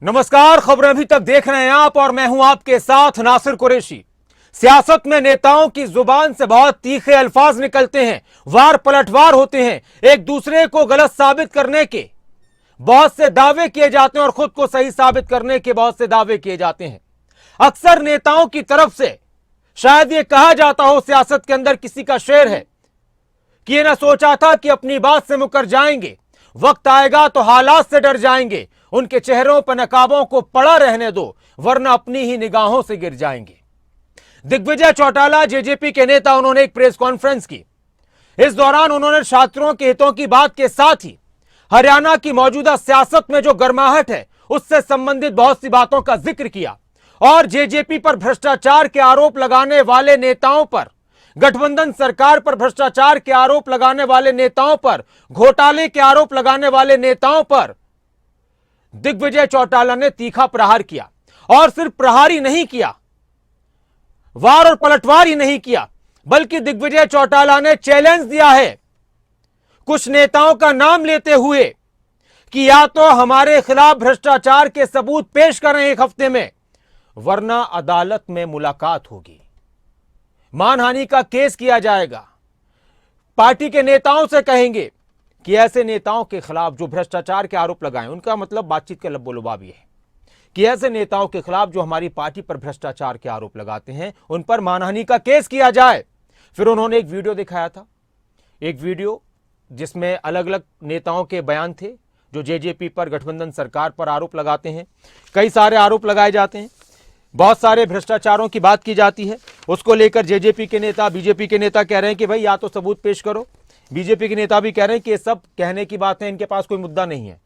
नमस्कार, खबरें अभी तक देख रहे हैं आप और मैं हूं आपके साथ नासिर कुरैशी। सियासत में नेताओं की जुबान से बहुत तीखे अल्फाज निकलते हैं, वार पलटवार होते हैं, एक दूसरे को गलत साबित करने के बहुत से दावे किए जाते हैं और खुद को सही साबित करने के बहुत से दावे किए जाते हैं। अक्सर नेताओं की तरफ से शायद यह कहा जाता हो सियासत के अंदर किसी का शेर है कि यह ना सोचा था कि अपनी बात से मुकर जाएंगे, वक्त आएगा तो हालात से डर जाएंगे, उनके चेहरों पर नकाबों को पड़ा रहने दो वरना अपनी ही निगाहों से गिर जाएंगे। दिग्विजय चौटाला जेजेपी के नेता, उन्होंने एक प्रेस कॉन्फ्रेंस की। इस दौरान उन्होंने छात्रों के हितों की बात के साथ ही हरियाणा की मौजूदा सियासत में जो गर्माहट है उससे संबंधित बहुत सी बातों का जिक्र किया और जेजेपी पर भ्रष्टाचार के आरोप लगाने वाले नेताओं पर, गठबंधन सरकार पर भ्रष्टाचार के आरोप लगाने वाले नेताओं पर, घोटाले के आरोप लगाने वाले नेताओं पर दिग्विजय चौटाला ने तीखा प्रहार किया। और सिर्फ प्रहार ही नहीं किया, वार और पलटवार ही नहीं किया, बल्कि दिग्विजय चौटाला ने चैलेंज दिया है कुछ नेताओं का नाम लेते हुए कि या तो हमारे खिलाफ भ्रष्टाचार के सबूत पेश करें एक हफ्ते में, वरना अदालत में मुलाकात होगी, मानहानि का केस किया जाएगा। पार्टी के नेताओं से कहेंगे कि ऐसे नेताओं के खिलाफ जो भ्रष्टाचार के आरोप लगाएं, उनका मतलब बातचीत का लब्बो-लुबाब है कि ऐसे नेताओं के खिलाफ जो हमारी पार्टी पर भ्रष्टाचार के आरोप लगाते हैं उन पर मानहानि का केस किया जाए। फिर उन्होंने एक वीडियो दिखाया था, एक वीडियो जिसमें अलग अलग नेताओं के बयान थे जो जेजेपी पर, गठबंधन सरकार पर आरोप लगाते हैं। कई सारे आरोप लगाए जाते हैं, बहुत सारे भ्रष्टाचारों की बात की जाती है। उसको लेकर जेजेपी के नेता, बीजेपी के नेता कह रहे हैं कि भाई या तो सबूत पेश करो। बीजेपी के नेता भी कह रहे हैं कि ये सब कहने की बात है, इनके पास कोई मुद्दा नहीं है,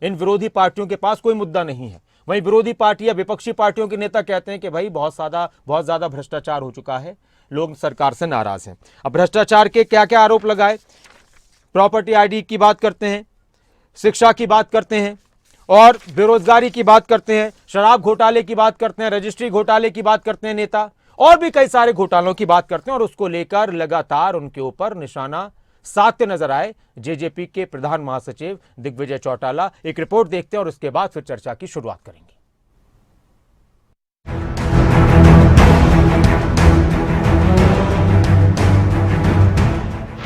इन विरोधी पार्टियों के पास कोई मुद्दा नहीं है। वहीं विरोधी पार्टी या विपक्षी पार्टियों के नेता कहते हैं कि भाई बहुत ज्यादा भ्रष्टाचार हो चुका है, लोग सरकार से नाराज हैं। अब भ्रष्टाचार के क्या क्या आरोप लगाए, प्रॉपर्टी आईडी की बात करते हैं, शिक्षा की बात करते हैं और बेरोजगारी की बात करते हैं, शराब घोटाले की बात करते हैं, रजिस्ट्री घोटाले की बात करते हैं नेता, और भी कई सारे घोटालों की बात करते हैं। और उसको लेकर लगातार उनके ऊपर निशाना साधते नजर आए जेजेपी के प्रधान महासचिव दिग्विजय चौटाला। एक रिपोर्ट देखते हैं और उसके बाद फिर चर्चा की शुरुआत करेंगे।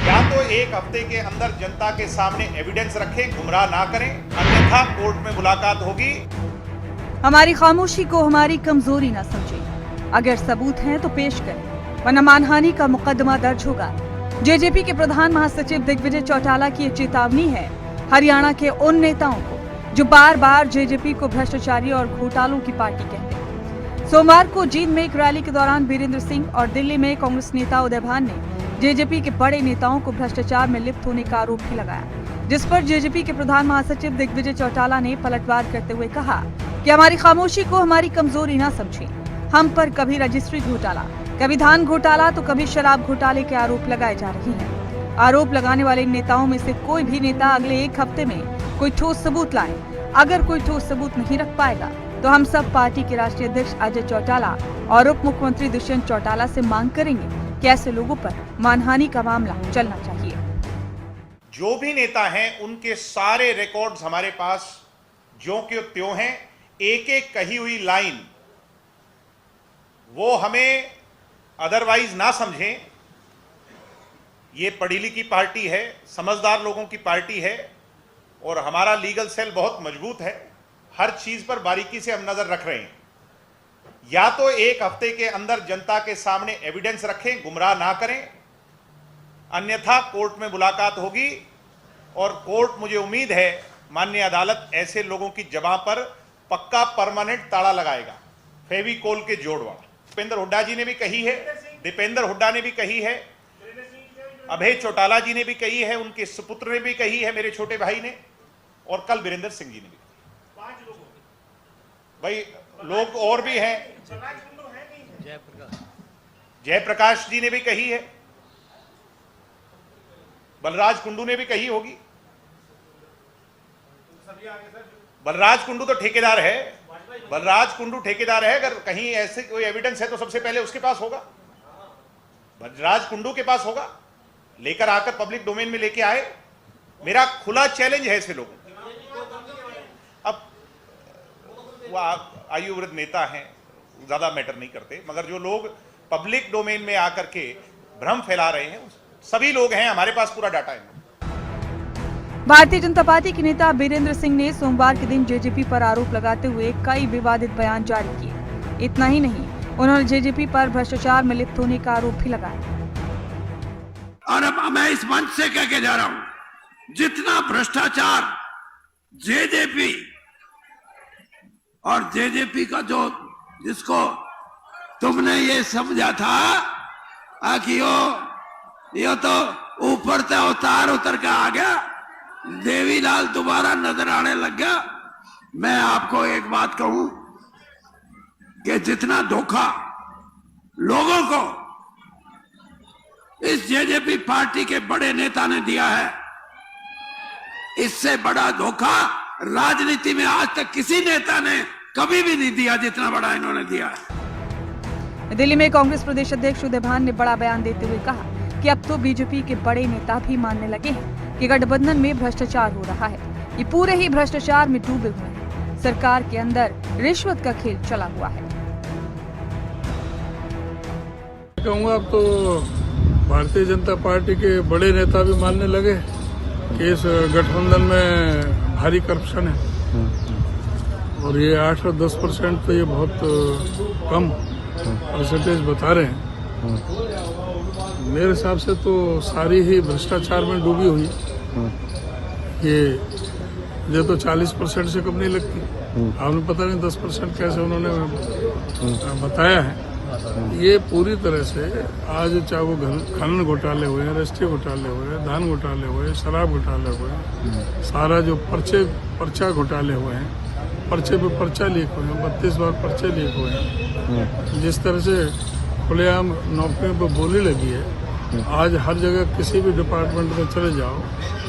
या तो एक हफ्ते के अंदर जनता के सामने एविडेंस रखें, गुमराह ना करें, अन्यथा कोर्ट में मुलाकात होगी। हमारी खामोशी को हमारी कमजोरी ना समझें, अगर सबूत हैं तो पेश करें, वरना मानहानि का मुकदमा दर्ज होगा। जेजेपी के प्रधान महासचिव दिग्विजय चौटाला की एक चेतावनी है हरियाणा के उन नेताओं को जो बार बार जेजेपी को भ्रष्टाचारी और घोटालों की पार्टी कहते हैं। सोमवार को जींद में एक रैली के दौरान वीरेंद्र सिंह और दिल्ली में कांग्रेस नेता उदय भान ने जेजेपी के बड़े नेताओं को भ्रष्टाचार में लिप्त होने का आरोप भी लगाया, जिस पर जेजेपी के प्रधान महासचिव दिग्विजय चौटाला ने पलटवार करते हुए कहा कि हमारी खामोशी को हमारी कमजोरी ना समझें। हम पर कभी रजिस्ट्री घोटाला, कभी धान घोटाला तो कभी शराब घोटाले के आरोप लगाए जा रहे हैं। आरोप लगाने वाले नेताओं में से कोई भी नेता अगले एक हफ्ते में कोई ठोस सबूत लाए। अगर कोई ठोस सबूत नहीं रख पाएगा तो हम सब पार्टी के राष्ट्रीय अध्यक्ष अजय चौटाला और उप मुख्यमंत्री दुष्यंत चौटाला से मांग करेंगे कि ऐसे लोगों पर मानहानि का मामला चलना चाहिए। जो भी नेता हैं उनके सारे रिकॉर्ड्स हमारे पास ज्यों के त्यों हैं। एक एक कही हुई लाइन वो हमें अदरवाइज ना समझें। ये पढ़ी लिखी पार्टी है, समझदार लोगों की पार्टी है और हमारा लीगल सेल बहुत मजबूत है। हर चीज पर बारीकी से हम नजर रख रहे हैं। या तो एक हफ्ते के अंदर जनता के सामने एविडेंस रखें, गुमराह ना करें, अन्यथा कोर्ट में मुलाकात होगी। और कोर्ट, मुझे उम्मीद है माननीय अदालत ऐसे लोगों की जगह पर पक्का परमानेंट ताला लगाएगा, फेविकोल के जोड़ वाला। दीपेंद्र हुड्डा जी ने भी कही है, दीपेंद्र हुड्डा ने भी कही है, अभय चौटाला जी ने भी कही है, उनके सुपुत्र ने भी कही है, मेरे छोटे भाई ने, और कल वीरेंद्र सिंह जी ने भी कही। 5 लोग भाई, लोग और भी हैं, जयप्रकाश जी ने भी कही है, बलराज कुंडू ने भी कही होगी। बलराज कुंडू तो ठेकेदार है, बलराज कुंडू ठेकेदार है। अगर कहीं ऐसे कोई एविडेंस है तो सबसे पहले उसके पास होगा, बलराज कुंडू के पास होगा। लेकर आकर पब्लिक डोमेन में लेके आए। मेरा खुला चैलेंज है ऐसे लोगों। अब वो आयु वृद्ध नेता हैं, ज़्यादा मैटर नहीं करते, मगर जो लोग पब्लिक डोमेन में आकर के भ्रम फैला रहे हैं सभी लोग हैं, हमारे पास पूरा डाटा है। भारतीय जनता पार्टी के नेता बीरेंद्र सिंह ने सोमवार के दिन जेजेपी पर आरोप लगाते हुए कई विवादित बयान जारी किए। इतना ही नहीं, उन्होंने जेजेपी पर भ्रष्टाचार में लिप्त होने का आरोप भी लगाया। और अब मैं इस मंच से कह के जा रहा हूं, जितना भ्रष्टाचार जेजेपी और जेजेपी का जो जिसको तुमने ये समझा था कि यो तो ऊपर से अवतार उतर के आ गया, देवीलाल दोबारा नजर आने लग गया। मैं आपको एक बात कहूं कि जितना धोखा लोगों को इस जेजेपी पार्टी के बड़े नेता ने दिया है, इससे बड़ा धोखा राजनीति में आज तक किसी नेता ने कभी भी नहीं दिया जितना बड़ा इन्होंने दिया है। दिल्ली में कांग्रेस प्रदेश अध्यक्ष उदय भान ने बड़ा बयान देते हुए कहा कि अब तो बीजेपी के बड़े नेता भी मानने लगे हैं कि गठबंधन में भ्रष्टाचार हो रहा है। ये पूरे ही भ्रष्टाचार में डूबे हुए हैं। सरकार के अंदर रिश्वत का खेल चला हुआ है। कहूँगा अब तो भारतीय जनता पार्टी के बड़े नेता भी मानने लगे कि इस गठबंधन में भारी करप्शन है, और ये 8 और 10% तो ये बहुत कम परसेंटेज बता रहे हैं। मेरे हिसाब से तो सारी ही भ्रष्टाचार में डूबी हुई। ये तो 40% से कम नहीं लगती। आपने पता नहीं 10% कैसे उन्होंने बताया है। ये पूरी तरह से आज चाहे वो खनन घोटाले हुए हैं, रजिस्ट्री घोटाले हुए हैं, धान घोटाले हुए हैं, शराब घोटाले हुए हैं, सारा जो पर्चा घोटाले हुए हैं, पर्चे पे पर्चा लीक हुए हैं, 32 बार पर्चे लीक हुए हैं। जिस तरह से खुलेआम नौकरियों पर बोली लगी है, आज हर जगह किसी भी डिपार्टमेंट में चले जाओ,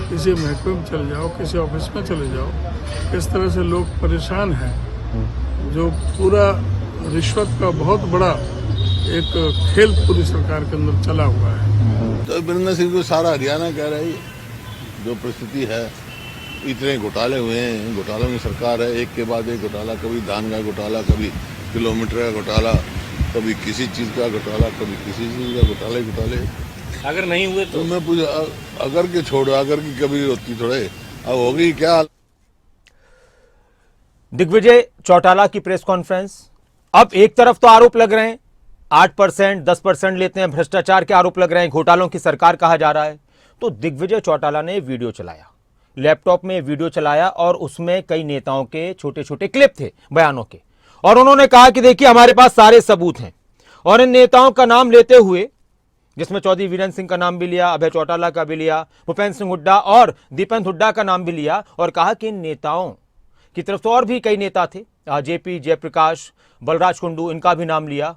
किसी महकमे में चले जाओ, किसी ऑफिस में चले जाओ, किस तरह से लोग परेशान हैं। जो पूरा रिश्वत का बहुत बड़ा एक खेल पूरी सरकार के अंदर चला हुआ है। तो बीरेंद्र सिंह को सारा हरियाणा कह रहा है जो परिस्थिति है, इतने घोटाले हुए हैं, घोटालों की सरकार है, एक के बाद एक घोटाला, कभी धान का घोटाला, कभी किलोमीटर का घोटाला, कभी किसी चीज का घोटाला, कभी किसी चीज का घोटाले। अगर नहीं हुए तो मैं पूछा, अगर के छोड़ो, अगर की कभी होती थोड़े, अब होगी क्या? दिग्विजय चौटाला की प्रेस कॉन्फ्रेंस। अब एक तरफ तो आरोप लग रहे हैं, 8% 10% लेते हैं, भ्रष्टाचार के आरोप लग रहे हैं, घोटालों की सरकार कहा जा रहा है। तो दिग्विजय चौटाला ने वीडियो चलाया, लैपटॉप में वीडियो चलाया, और उसमें कई नेताओं के छोटे छोटे क्लिप थे बयानों के, और उन्होंने कहा कि देखिए हमारे पास सारे सबूत हैं, और इन नेताओं का नाम लेते हुए, जिसमें चौधरी वीरेंद्र सिंह का नाम भी लिया, अभय चौटाला का भी लिया, भूपेंद्र सिंह हुड्डा और दीपेंद्र हुड्डा का नाम भी लिया, और कहा कि इन नेताओं की तरफ से और भी कई नेता थे, जेपी जयप्रकाश, बलराज कुंडू, इनका भी नाम लिया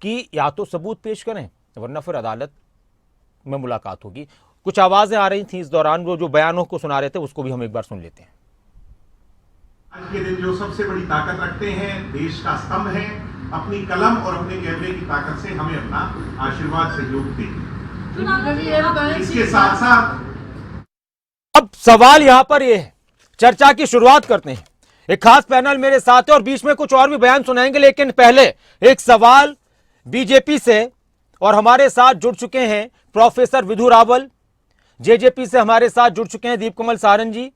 कि या तो सबूत पेश करें वरना फिर अदालत में मुलाकात होगी। कुछ आवाजें आ रही थी इस दौरान, वो जो बयानों को सुना रहे थे उसको भी हम एक बार सुन लेते हैं। आज के दिन जो सबसे बड़ी ताकत रखते हैं, देश का स्तंभ है, अपनी कलम और अपने कैमरे की ताकत से हमें अपना आशीर्वाद सहयोग दें। इसके साथ साथ अब सवाल यहां पर यह है, चर्चा की शुरुआत करते हैं। एक खास पैनल मेरे साथ है और बीच में कुछ और भी बयान सुनाएंगे, लेकिन पहले एक सवाल बीजेपी से, और हमारे साथ जुड़ चुके हैं प्रोफेसर विधु रावल, जेजेपी से हमारे साथ जुड़ चुके हैं दीप कमल सारन जी,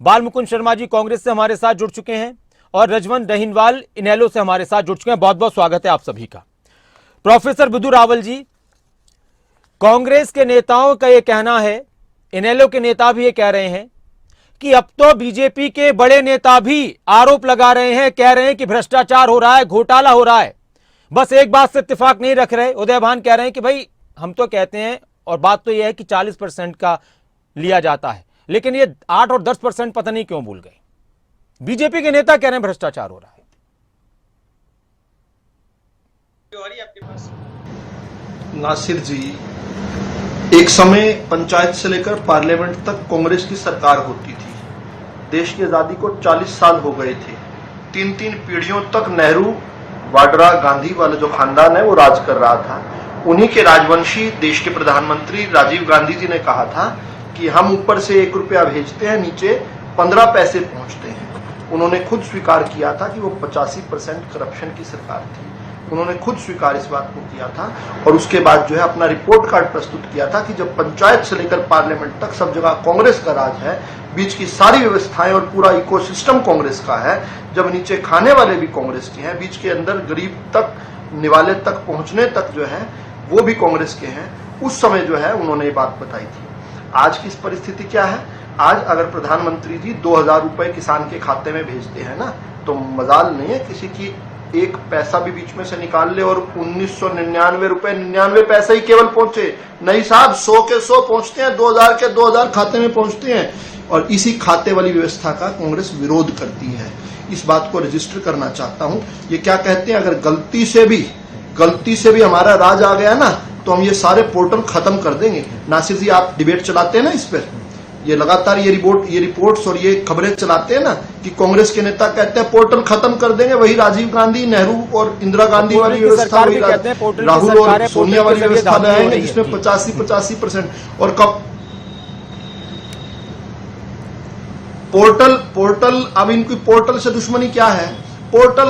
बालमुकुंद शर्मा जी कांग्रेस से हमारे साथ जुड़ चुके हैं, और रजवंत दहीनवाल इनेलो से हमारे साथ जुड़ चुके हैं। बहुत बहुत स्वागत है आप सभी का। प्रोफेसर विधु रावल जी, कांग्रेस के नेताओं का यह कहना है, इनेलो के नेता भी ये कह रहे हैं कि अब तो बीजेपी के बड़े नेता भी आरोप लगा रहे हैं, कह रहे हैं कि भ्रष्टाचार हो रहा है, घोटाला हो रहा है, बस एक बात से इत्तेफाक नहीं रख रहे। उदय भान कह रहे हैं कि भाई हम तो कहते हैं, और बात तो यह है कि 40% का लिया जाता है, लेकिन ये 8 और 10% पता नहीं क्यों भूल गए। बीजेपी के नेता कह रहे हैं भ्रष्टाचार हो रहा है। नासिर जी, एक समय पंचायत से लेकर पार्लियामेंट तक कांग्रेस की सरकार होती थी। देश की आजादी को 40 साल हो गए थे। 3-3 पीढ़ियों तक नेहरू, वाड्रा, गांधी वाला जो खानदान है वो राज कर रहा था। उन्हीं के राजवंशी देश के प्रधानमंत्री राजीव गांधी जी ने कहा था कि हम ऊपर से 1 रुपया भेजते हैं, नीचे 15 पैसे पहुंचते हैं। उन्होंने खुद स्वीकार किया था कि वो 85% करप्शन की सरकार थी। उन्होंने खुद स्वीकार इस बात को किया था और उसके बाद जो है अपना रिपोर्ट कार्ड प्रस्तुत किया था कि जब पंचायत से लेकर पार्लियामेंट तक सब जगह कांग्रेस का राज है, बीच की सारी व्यवस्थाएं और पूरा इकोसिस्टम कांग्रेस का है, जब नीचे खाने वाले भी कांग्रेस के हैं, बीच के अंदर गरीब तक, निवाले तक पहुंचने तक जो है वो भी कांग्रेस के हैं, उस समय जो है उन्होंने ये बात बताई थी। आज की परिस्थिति क्या है? आज अगर प्रधानमंत्री जी 2000 रुपए किसान के खाते में भेजते हैं ना, तो मजाल नहीं है किसी की एक पैसा भी बीच में से निकाल ले और 1999 रुपए 99 पैसे ही केवल पहुंचे। नहीं साहब, 100 के 100 पहुंचते हैं, 2000 के 2000 खाते में पहुंचते हैं। और इसी खाते वाली व्यवस्था का कांग्रेस विरोध करती है। इस बात को रजिस्टर करना चाहता हूं। ये क्या कहते हैं, अगर गलती से भी हमारा राज आ गया ना, तो हम ये सारे पोर्टल खत्म कर देंगे। नासिर जी, आप डिबेट चलाते हैं ना इस पर, ये लगातार ये रिपोर्ट्स और ये खबरें चलाते हैं ना कि कांग्रेस के नेता कहते हैं पोर्टल खत्म कर देंगे। वही राजीव गांधी, नेहरू और इंदिरा गांधी वाली व्यवस्था, वही राहुल और सोनिया वाली व्यवस्था लाएंगे जिसमें 85% और कब पोर्टल अब इनकी पोर्टल से दुश्मनी क्या है? पोर्टल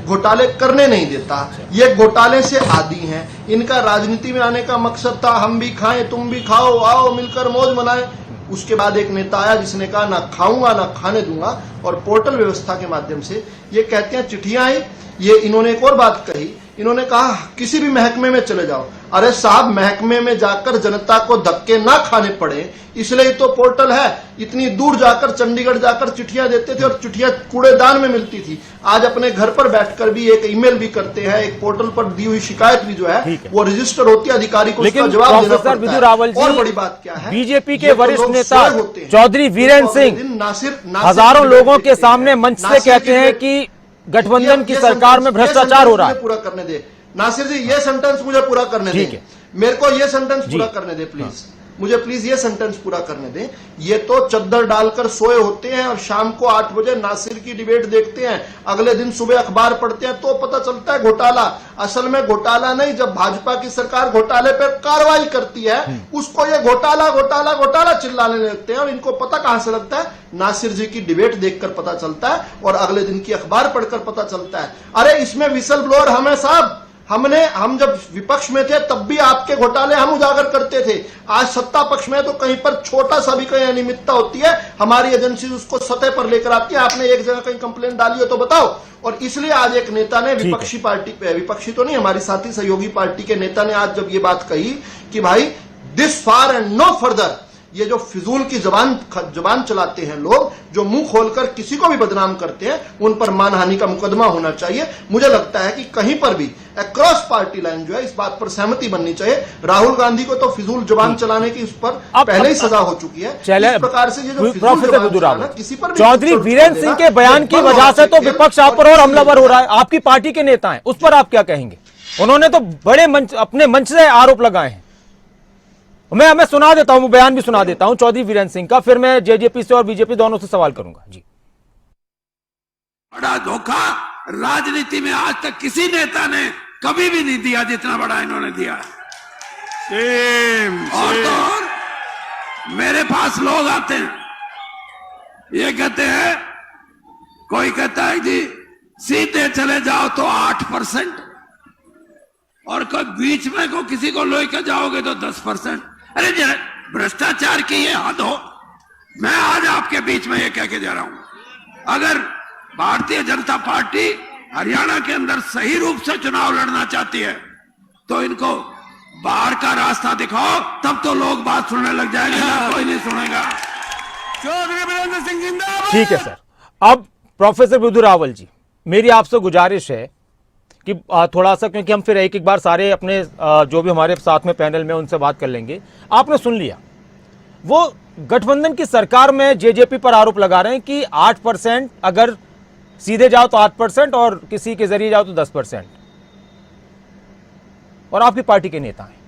घोटाले करने नहीं देता। ये घोटाले से आदी हैं। इनका राजनीति में आने का मकसद था हम भी खाएं तुम भी खाओ, आओ मिलकर मौज मनाएं। उसके बाद एक नेता आया जिसने कहा ना खाऊंगा ना खाने दूंगा, और पोर्टल व्यवस्था के माध्यम से ये कहते हैं चिट्ठियां आई। ये इन्होंने एक और बात कही, इन्होंने कहा किसी भी महकमे में चले जाओ। अरे साहब, महकमे में जाकर जनता को धक्के ना खाने पड़े इसलिए तो पोर्टल है। इतनी दूर जाकर, चंडीगढ़ जाकर चिट्ठियां देते थे और चिट्ठियां कूड़ेदान में मिलती थी। आज अपने घर पर बैठकर भी एक ईमेल भी करते हैं, एक पोर्टल पर दी हुई शिकायत भी जो है वो रजिस्टर होती है, अधिकारी को उसका जवाब देना पड़ता है। रावल जी, और बड़ी बात क्या है, बीजेपी के वरिष्ठ नेता चौधरी वीरेंद्र सिंह हजारों लोगों के सामने मंच से कहते हैं कि गठबंधन की सरकार में भ्रष्टाचार हो रहा है। पूरा करने दे नासिर जी, ये सेंटेंस मुझे पूरा करने दे। मेरे को ये सेंटेंस पूरा करने दे प्लीज। मुझे प्लीज ये सेंटेंस पूरा करने दें। ये तो चद्दर डालकर सोए होते हैं और शाम को 8 बजे नासिर की डिबेट देखते हैं, अगले दिन सुबह अखबार पढ़ते हैं तो पता चलता है घोटाला। असल में घोटाला नहीं, जब भाजपा की सरकार घोटाले पर कार्रवाई करती है उसको ये घोटाला घोटाला घोटाला चिल्लाने लगते हैं। और इनको पता कहां से लगता है? नासिर जी की डिबेट देखकर पता चलता है और अगले दिन की अखबार पढ़कर पता चलता है। अरे इसमें विसल ब्लोअर हमें साहब, हम जब विपक्ष में थे तब भी आपके घोटाले हम उजागर करते थे। आज सत्ता पक्ष में तो कहीं पर छोटा सा भी कहीं अनियमितता होती है, हमारी एजेंसी उसको सतह पर लेकर आती है। आपने एक जगह कहीं कंप्लेंट डाली हो तो बताओ। और इसलिए आज एक नेता ने विपक्षी पार्टी पे, विपक्षी तो नहीं, हमारी साथी सहयोगी पार्टी के नेता ने आज जब ये बात कही कि भाई this far and no further, ये जो फिजूल की जबान चलाते हैं लोग, जो मुंह खोलकर किसी को भी बदनाम करते हैं, उन पर मानहानि का मुकदमा होना चाहिए। मुझे लगता है कि कहीं पर भी अक्रॉस पार्टी लाइन जो है इस बात पर सहमति बननी चाहिए। राहुल गांधी को तो फिजूल जबान चलाने की उस पर पहले ही सजा हो चुकी है। इस प्रकार से ये जो प्रोफेसर विदुरावल, किसी पर चौधरी वीरेंद्र सिंह के बयान की वजह से तो विपक्ष आप पर और हमलावर हो रहा है। आपकी पार्टी के नेता हैं, उस पर आप क्या कहेंगे? उन्होंने तो बड़े अपने मंच से आरोप लगाए हैं। मैं सुना देता हूं, बयान भी सुना देता हूं चौधरी वीरेंद्र सिंह का, फिर मैं जेजेपी से और बीजेपी दोनों से सवाल करूंगा। जी, बड़ा धोखा राजनीति में आज तक किसी नेता ने कभी भी नहीं दिया जितना बड़ा इन्होंने दिया। और तो और मेरे पास लोग आते हैं, ये कहते हैं, कोई कहता है जी सीधे चले जाओ तो 8%, और कोई बीच में को किसी को लेकर जाओगे तो 10%। अरे जरा भ्रष्टाचार की ये हद हो। मैं आज आपके बीच में ये कह के जा रहा हूं, अगर भारतीय जनता पार्टी हरियाणा के अंदर सही रूप से चुनाव लड़ना चाहती है तो इनको बाहर का रास्ता दिखाओ, तब तो लोग बात सुनने लग जाएंगे, ना कोई नहीं सुनेगा। चौधरी वीरेंद्र सिंह जिंदाबाद। ठीक है सर। अब प्रोफेसर विदुरावल जी, मेरी आपसे गुजारिश है कि थोड़ा सा, क्योंकि हम फिर एक एक बार सारे अपने जो भी हमारे साथ में पैनल में उनसे बात कर लेंगे। आपने सुन लिया, वो गठबंधन की सरकार में जेजेपी पर आरोप लगा रहे हैं कि 8%, अगर सीधे जाओ तो 8% और किसी के जरिए जाओ तो 10%, और आपकी पार्टी के नेता हैं।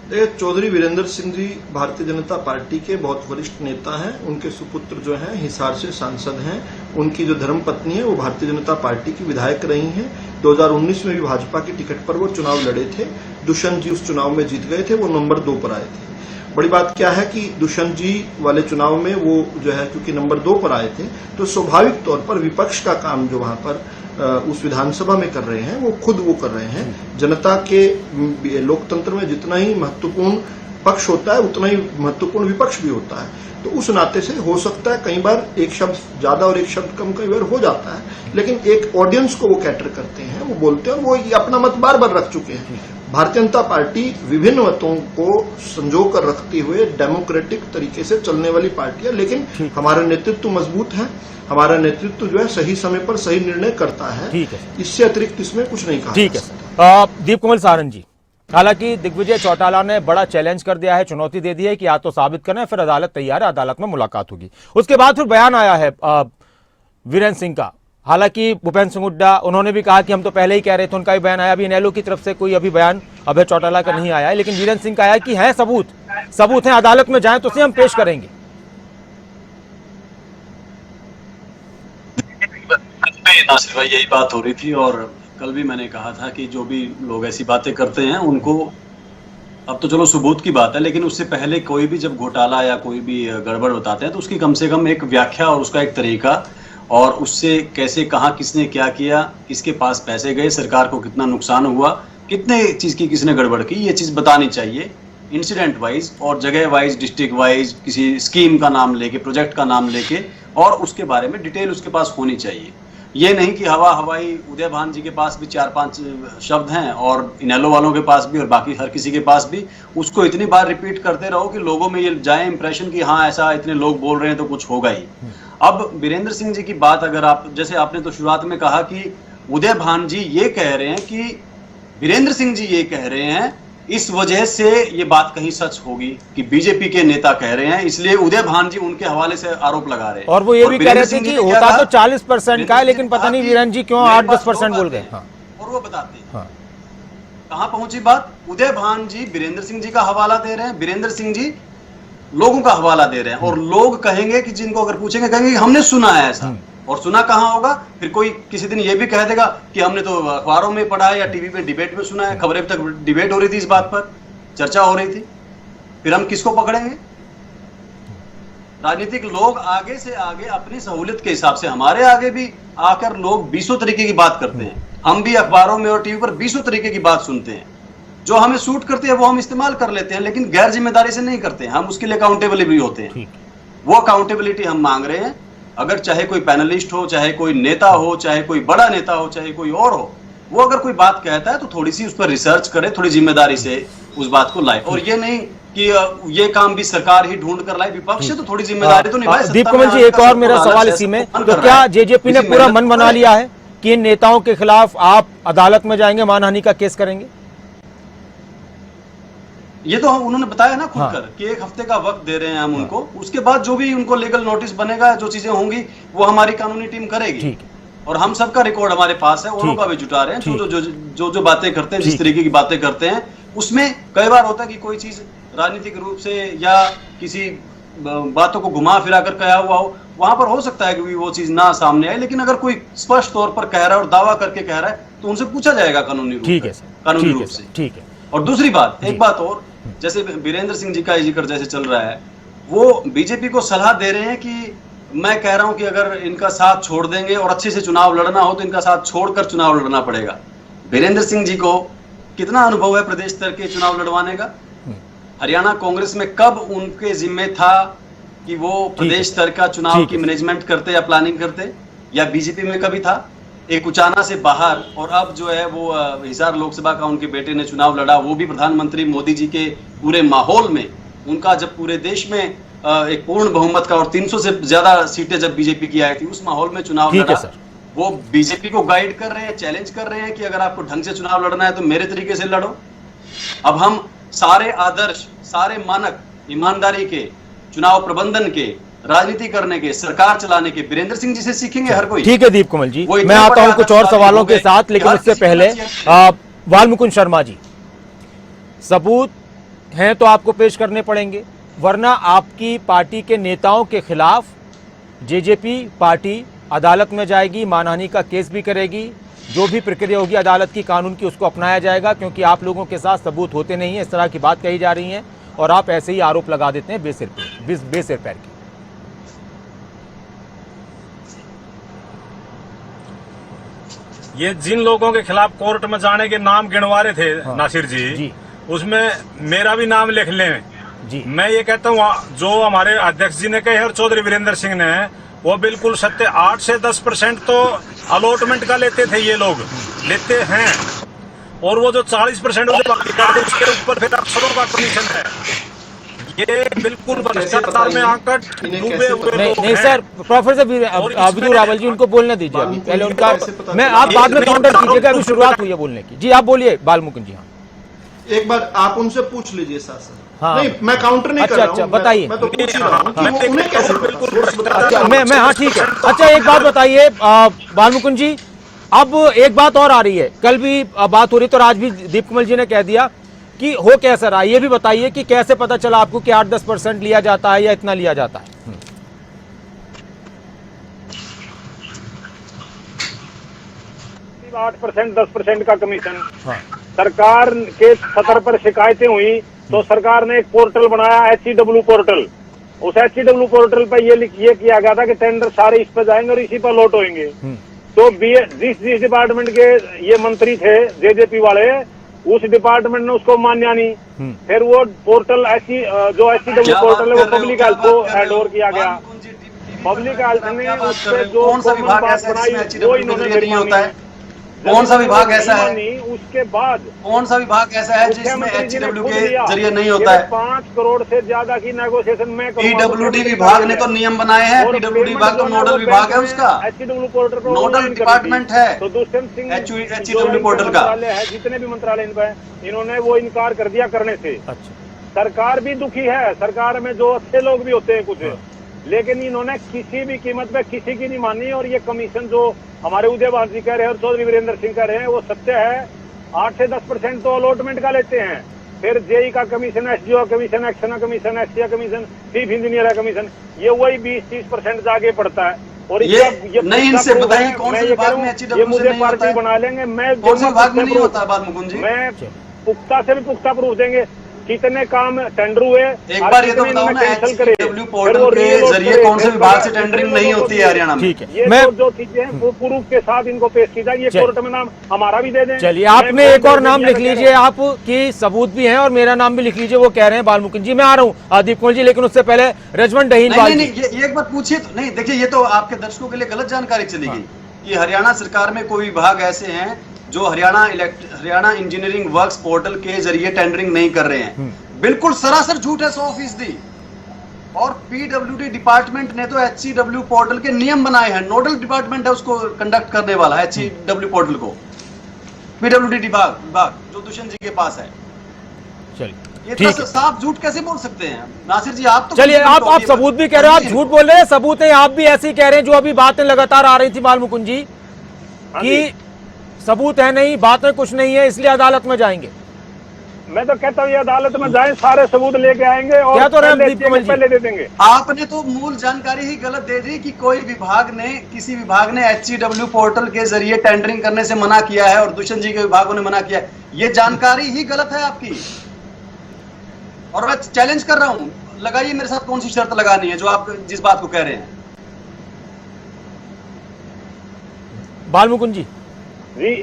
देखिए, चौधरी वीरेंद्र सिंह जी भारतीय जनता पार्टी के बहुत वरिष्ठ नेता हैं। उनके सुपुत्र जो हैं हिसार से सांसद हैं। उनकी जो धर्मपत्नी है वो भारतीय जनता पार्टी की विधायक रही हैं। 2019 में भी भाजपा की टिकट पर वो चुनाव लड़े थे। दुष्यंत जी उस चुनाव में जीत गए थे, वो नंबर 2 पर आए थे। बड़ी बात क्या है कि दुष्यंत जी वाले चुनाव में वो जो है क्योंकि नंबर 2 पर आए थे, तो स्वाभाविक तौर पर विपक्ष का काम जो वहां पर उस विधानसभा में कर रहे हैं वो खुद वो कर रहे हैं। जनता के लोकतंत्र में जितना ही महत्वपूर्ण पक्ष होता है उतना ही महत्वपूर्ण विपक्ष भी होता है। तो उस नाते से हो सकता है कई बार एक शब्द ज्यादा और एक शब्द कम कई बार हो जाता है, लेकिन एक ऑडियंस को वो कैटर करते हैं, वो बोलते हैं, वो ये अपना मत बार बार रख चुके हैं। भारतीय जनता पार्टी विभिन्न मतों को संजो कर रखते हुए डेमोक्रेटिक तरीके से चलने वाली पार्टी है, लेकिन हमारा नेतृत्व मजबूत है, हमारा नेतृत्व जो है सही समय पर सही निर्णय करता है। ठीक है, इससे अतिरिक्त इसमें कुछ नहीं कहा। ठीक है। दीप कमल सारंग जी, हालांकि दिग्विजय चौटाला ने बड़ा चैलेंज कर दिया है, चुनौती दे दी है कि या तो साबित करना है, फिर अदालत तैयार है, अदालत में मुलाकात होगी। उसके बाद फिर बयान आया है वीरेंद्र सिंह का। हालांकि भूपेंद्र सिंह हुड्डा उन्होंने भी कहा कि हम तो पहले ही कह रहे थे, उनका भी बयान आया। अभी इनेलो की तरफ से कोई अभी बयान अभय चौटाला का नहीं आया है, लेकिन वीरेंद्र सिंह का आया कि है सबूत है, अदालत में जाएं तो उसे हम पेश करेंगे। नासिर भाई, यही बात हो रही थी और कल भी मैंने कहा था कि जो भी लोग ऐसी बातें करते हैं उनको, अब तो चलो सबूत की बात है, लेकिन उससे पहले कोई भी जब घोटाला या कोई भी गड़बड़ बताते हैं तो उसकी कम से कम एक व्याख्या और उसका एक तरीका, और उससे कैसे, कहाँ, किसने क्या किया, किसके पास पैसे गए, सरकार को कितना नुकसान हुआ, कितने चीज़ की किसने गड़बड़ की, ये चीज़ बतानी चाहिए इंसिडेंट वाइज और जगह वाइज, डिस्ट्रिक्ट वाइज, किसी स्कीम का नाम लेके, प्रोजेक्ट का नाम लेके, और उसके बारे में डिटेल उसके पास होनी चाहिए। ये नहीं कि हवाई उदय भान जी के पास भी 4-5 शब्द हैं और इनेलो वालों के पास भी और बाकी हर किसी के पास भी, उसको इतनी बार रिपीट करते रहो कि लोगों में ये जाए इंप्रेशन कि हाँ ऐसा इतने लोग बोल रहे हैं तो कुछ होगा ही। अब वीरेंद्र सिंह जी की बात अगर आप, जैसे आपने तो शुरुआत में कहा कि उदय भान जी ये कह रहे हैं कि वीरेंद्र सिंह जी ये कह रहे हैं, इस वजह से ये बात कहीं सच होगी कि बीजेपी के नेता कह रहे हैं, इसलिए उदय भान जी उनके हवाले से आरोप लगा रहे हैं। और वो ये भी कह रहे थे कि होता तो 40% का है, लेकिन पता नहीं वीरेंद्र जी क्यों 8-10% बोल गए। और वो बताते हैं कहां पहुंची बात। उदय भान जी वीरेंद्र सिंह जी का हवाला दे रहे हैं, वीरेंद्र सिंह जी लोगों का हवाला दे रहे हैं, और लोग कहेंगे कि जिनको अगर पूछेंगे कहेंगे कि हमने सुना है ऐसा, और सुना कहां होगा। फिर कोई किसी दिन ये भी कह देगा कि हमने तो अखबारों में पढ़ा है या टीवी पे डिबेट में सुना है, खबरें तक डिबेट हो रही थी, इस बात पर चर्चा हो रही थी। फिर हम किसको पकड़ेंगे? राजनीतिक लोग आगे से आगे अपनी सहूलियत के हिसाब से, हमारे आगे भी आकर लोग 20 तरीके की बात करते हैं, हम भी अखबारों में और टीवी पर 20 तरीके की बात सुनते हैं, जो हमें सूट करती है वो हम इस्तेमाल कर लेते हैं, लेकिन गैर जिम्मेदारी से नहीं करते हैं, हम उसके लिए अकाउंटेबल भी होते हैं। वो अकाउंटेबिलिटी हम मांग रहे हैं। अगर चाहे कोई पैनलिस्ट हो, चाहे कोई नेता हो, चाहे कोई बड़ा नेता हो, चाहे कोई और हो, वो अगर कोई बात कहता है तो थोड़ी सी उस पर रिसर्च करे, थोड़ी जिम्मेदारी से उस बात को लाए, और ये नहीं कि ये काम भी सरकार ही ढूंढ कर लाए, विपक्ष है तो थोड़ी जिम्मेदारी तो निभाए। दीप कमल जी, एक और मेरा सवाल इसी में, तो क्या जेजेपी ने पूरा मन बना लिया है कि इन नेताओं के खिलाफ आप अदालत में जाएंगे, मानहानि का केस करेंगे? ये तो उन्होंने बताया ना खुद कर कि 1 हफ्ते का वक्त दे रहे हैं हम उनको, उसके बाद जो भी उनको लीगल नोटिस बनेगा, जो चीजें होंगी वो हमारी कानूनी टीम करेगी, और हम सबका रिकॉर्ड हमारे पास है, उनका भी जुटा रहे हैं। जो बातें करते हैं, जिस तरीके की बातें करते हैं, उसमें कई बार होता है कि कोई चीज राजनीतिक रूप से या किसी बातों को घुमा फिरा कर कहा हुआ हो, वहां पर हो सकता है कि वो चीज ना सामने आए, लेकिन अगर कोई स्पष्ट तौर पर कह रहा है और दावा करके कह रहा है तो उनसे पूछा जाएगा कानूनी रूप से। ठीक है। और दूसरी बात, एक बात और, जैसे वीरेंद्र सिंह जी का जिक्र जैसे चल रहा है, वो बीजेपी को सलाह दे रहे हैं कि मैं कह रहा हूं कि अगर इनका साथ छोड़ देंगे और अच्छे से चुनाव लड़ना हो तो इनका साथ छोड़कर चुनाव लड़ना पड़ेगा। वीरेंद्र सिंह जी को कितना अनुभव है प्रदेश स्तर के चुनाव लड़वाने का? हरियाणा कांग्रेस में कब उनके जिम्मे था कि वो प्रदेश स्तर का चुनाव की मैनेजमेंट करते या प्लानिंग करते? या बीजेपी में कभी था? एक उचाना से बाहर, और अब जो है वो हिसार लोकसभा का उनके बेटे ने चुनाव लड़ा, वो भी प्रधानमंत्री मोदी जी के पूरे माहौल में, उनका जब पूरे देश में एक पूर्ण बहुमत का और 300 से ज्यादा सीटें जब बीजेपी की आई थी, उस माहौल में चुनाव लड़ा। वो बीजेपी को गाइड कर रहे हैं, चैलेंज कर रहे हैं कि अगर आपको ढंग से चुनाव लड़ना है तो मेरे तरीके से लड़ो। अब हम सारे आदर्श, सारे मानक ईमानदारी के, चुनाव प्रबंधन के, राजनीति करने के, सरकार चलाने के वीरेंद्र सिंह जी से सीखेंगे हर कोई। ठीक है दीप कमल जी, मैं आता हूं कुछ और सवालों के साथ, लेकिन उससे पहले वाल्मीकुन शर्मा जी, सबूत हैं तो आपको पेश करने पड़ेंगे, वरना आपकी पार्टी के नेताओं के खिलाफ जेजेपी पार्टी अदालत में जाएगी, मानहानि का केस भी करेगी, जो भी प्रक्रिया होगी अदालत की, कानून की, उसको अपनाया जाएगा, क्योंकि आप लोगों के साथ सबूत होते नहीं है, इस तरह की बात कही जा रही है। और आप ऐसे ही आरोप लगा देते हैं बेसिर पैर के। ये जिन लोगों के खिलाफ कोर्ट में जाने के नाम गिनवा रहे थे नासिर जी, उसमें मेरा भी नाम लिख लें जी। मैं ये कहता हूँ जो हमारे अध्यक्ष जी ने कहे और चौधरी वीरेंद्र सिंह ने, वो बिल्कुल सत्य। 8 से 10% तो अलॉटमेंट का लेते थे, ये लोग लेते हैं, और वो जो 40% उसके ऊपर फिर अफसरों का कमीशन है। ये बिल्कुल भ्रष्टाचार में आकर डूबे हुए लोग नहीं सर, प्रोफेसर अब्दुल रावल जी उनको बोलने दीजिए अभी, पहले उनका मैं आप बाद में काउंटर कीजिएगा, अभी शुरुआत हुई है बोलने की। जी आप बोलिए बाल मुकुंद जी। हाँ एक बार आप उनसे पूछ लीजिए साहब। हाँ। नहीं मैं काउंटर नहीं कर रहा हूं। अच्छा बताइए। मैं तो पूछ ही रहा हूं कि वो उन्हें कैसे अच्छा मैं हाँ ठीक है। अच्छा एक बात बताइए बाल मुकुंद जी, अब एक बात और आ रही है, कल भी बात हो रही तो आज भी दीप कमल जी ने कह दिया कि हो कैसा रहा, ये भी बताइए कि कैसे पता चला आपको कि 8-10% लिया जाता है या इतना लिया जाता है? 8% 10% का कमीशन। सरकार के सतर पर शिकायतें हुई तो सरकार ने एक पोर्टल बनाया, HEW पोर्टल। उस HEW पोर्टल पर ये किया गया था कि टेंडर सारे इस पर जाएंगे और इसी पर लॉट होंगे। तो जिस डिपार्टमेंट के ये मंत्री थे जेजेपी वाले, उस डिपार्टमेंट ने उसको मान्या नहीं। फिर वो पोर्टल जो HEW पोर्टल है वो पब्लिक हेल्थ को हैंड ओवर किया गया। पब्लिक हेल्थ ने उस पर जो बात बनाई वो इन्होंने होता है। कौन सा विभाग ऐसा है, उसके बाद कौन सा विभाग ऐसा है जिसमें HEW के जरिए नहीं होता है? 5 करोड़ से ज्यादा की नेगोशिएशन में PWD विभाग ने तो नियम बनाए हैं। PWD विभाग तो नोडल विभाग है, उसका HEW पोर्टल पर नोडल डिपार्टमेंट है तो दुष्यंत सिंह HEW पोर्टल का है। जितने भी मंत्रालय इन्होंने वो इनकार कर दिया करने से। सरकार भी दुखी है, सरकार में जो अच्छे लोग भी होते हैं कुछ, लेकिन इन्होंने किसी भी कीमत पे किसी की नहीं मानी। और ये कमीशन जो हमारे उदयवार जी कह रहे हैं और चौधरी वीरेंद्र सिंह कह रहे हैं वो सत्य है। 8 से 10% तो अलॉटमेंट का लेते हैं, फिर जेई का कमीशन, SGO कमीशन, एक्शन का commission, SC commission, chief engineer का कमीशन, ये वही 20-30% जाके पड़ता है। और ये नहीं, इनसे बताइए कौन से विभाग में HEW ये मुझे पार्टी बना लेंगे। मैं कौन से विभाग में नहीं होता बात मुकुंद जी? मैं पुख्ता से भी पुख्ता प्रूफ देंगे कितने काम टेंडर हुए। एक बार ये तो बताओ ना, HEW पोर्टल के जरिए कौन से विभाग से टेंडरिंग नहीं होती है हरियाणा में? ठीक है, ये जो चीजें हैं वो प्रूफ के साथ इनको पेश की जाए। ये कोर्ट में नाम हमारा भी दे दें। चलिए आपने एक और नाम लिख लीजिए, आप की सबूत भी हैं और मेरा नाम भी लिख लीजिए। वो कह रहे हैं बाल मुकुंद जी, मैं आ रहा हूँ दीप कमल जी, लेकिन उससे पहले रजवन डहीन नहीं, ये एक बात पूछिए तो नहीं। देखिए, ये तो आपके दर्शकों के लिए गलत जानकारी चली गई कि हरियाणा सरकार में कोई विभाग ऐसे हैं जो हरियाणा इंजीनियरिंग वर्क्स पोर्टल के जरिए टेंडरिंग नहीं कर रहे हैं। बिल्कुल सरासर झूठ है, 100%। और PWD डिपार्टमेंट ने तो HEW पोर्टल के नियम बनाए हैं, नोडल डिपार्टमेंट है उसको कंडक्ट करने वाला, HEW पोर्टल को। PWD विभाग जो दुष्यंत जी के पास है। चलिए ये तो साफ झूठ कैसे बोल सकते हैं नासिर जी? आप तो चलिए आप सबूत भी कह रहे हो, आप झूठ बोल रहे हैं, सबूत है आप भी ऐसे ही कह रहे हैं। जो अभी बातें लगातार आ रही थी बाल मुकुंद जी कि सबूत है नहीं, बातें कुछ नहीं है, इसलिए अदालत में जाएंगे। मैं तो कहता हूँ ये अदालत में जाए, सारे सबूत लेके आएंगे और क्या तो पहले दे देंगे। आपने तो मूल जानकारी ही गलत दे दी कि किसी विभाग ने HEW पोर्टल के जरिए टेंडरिंग करने से मना किया है और दुष्यंत जी के विभागों ने मना किया है। ये जानकारी ही गलत है आपकी। और मैं चैलेंज कर रहा हूं, लगाइए मेरे साथ कौन सी शर्त लगानी है जो आप जिस बात को कह रहे हैं। बाल मुकुंद जी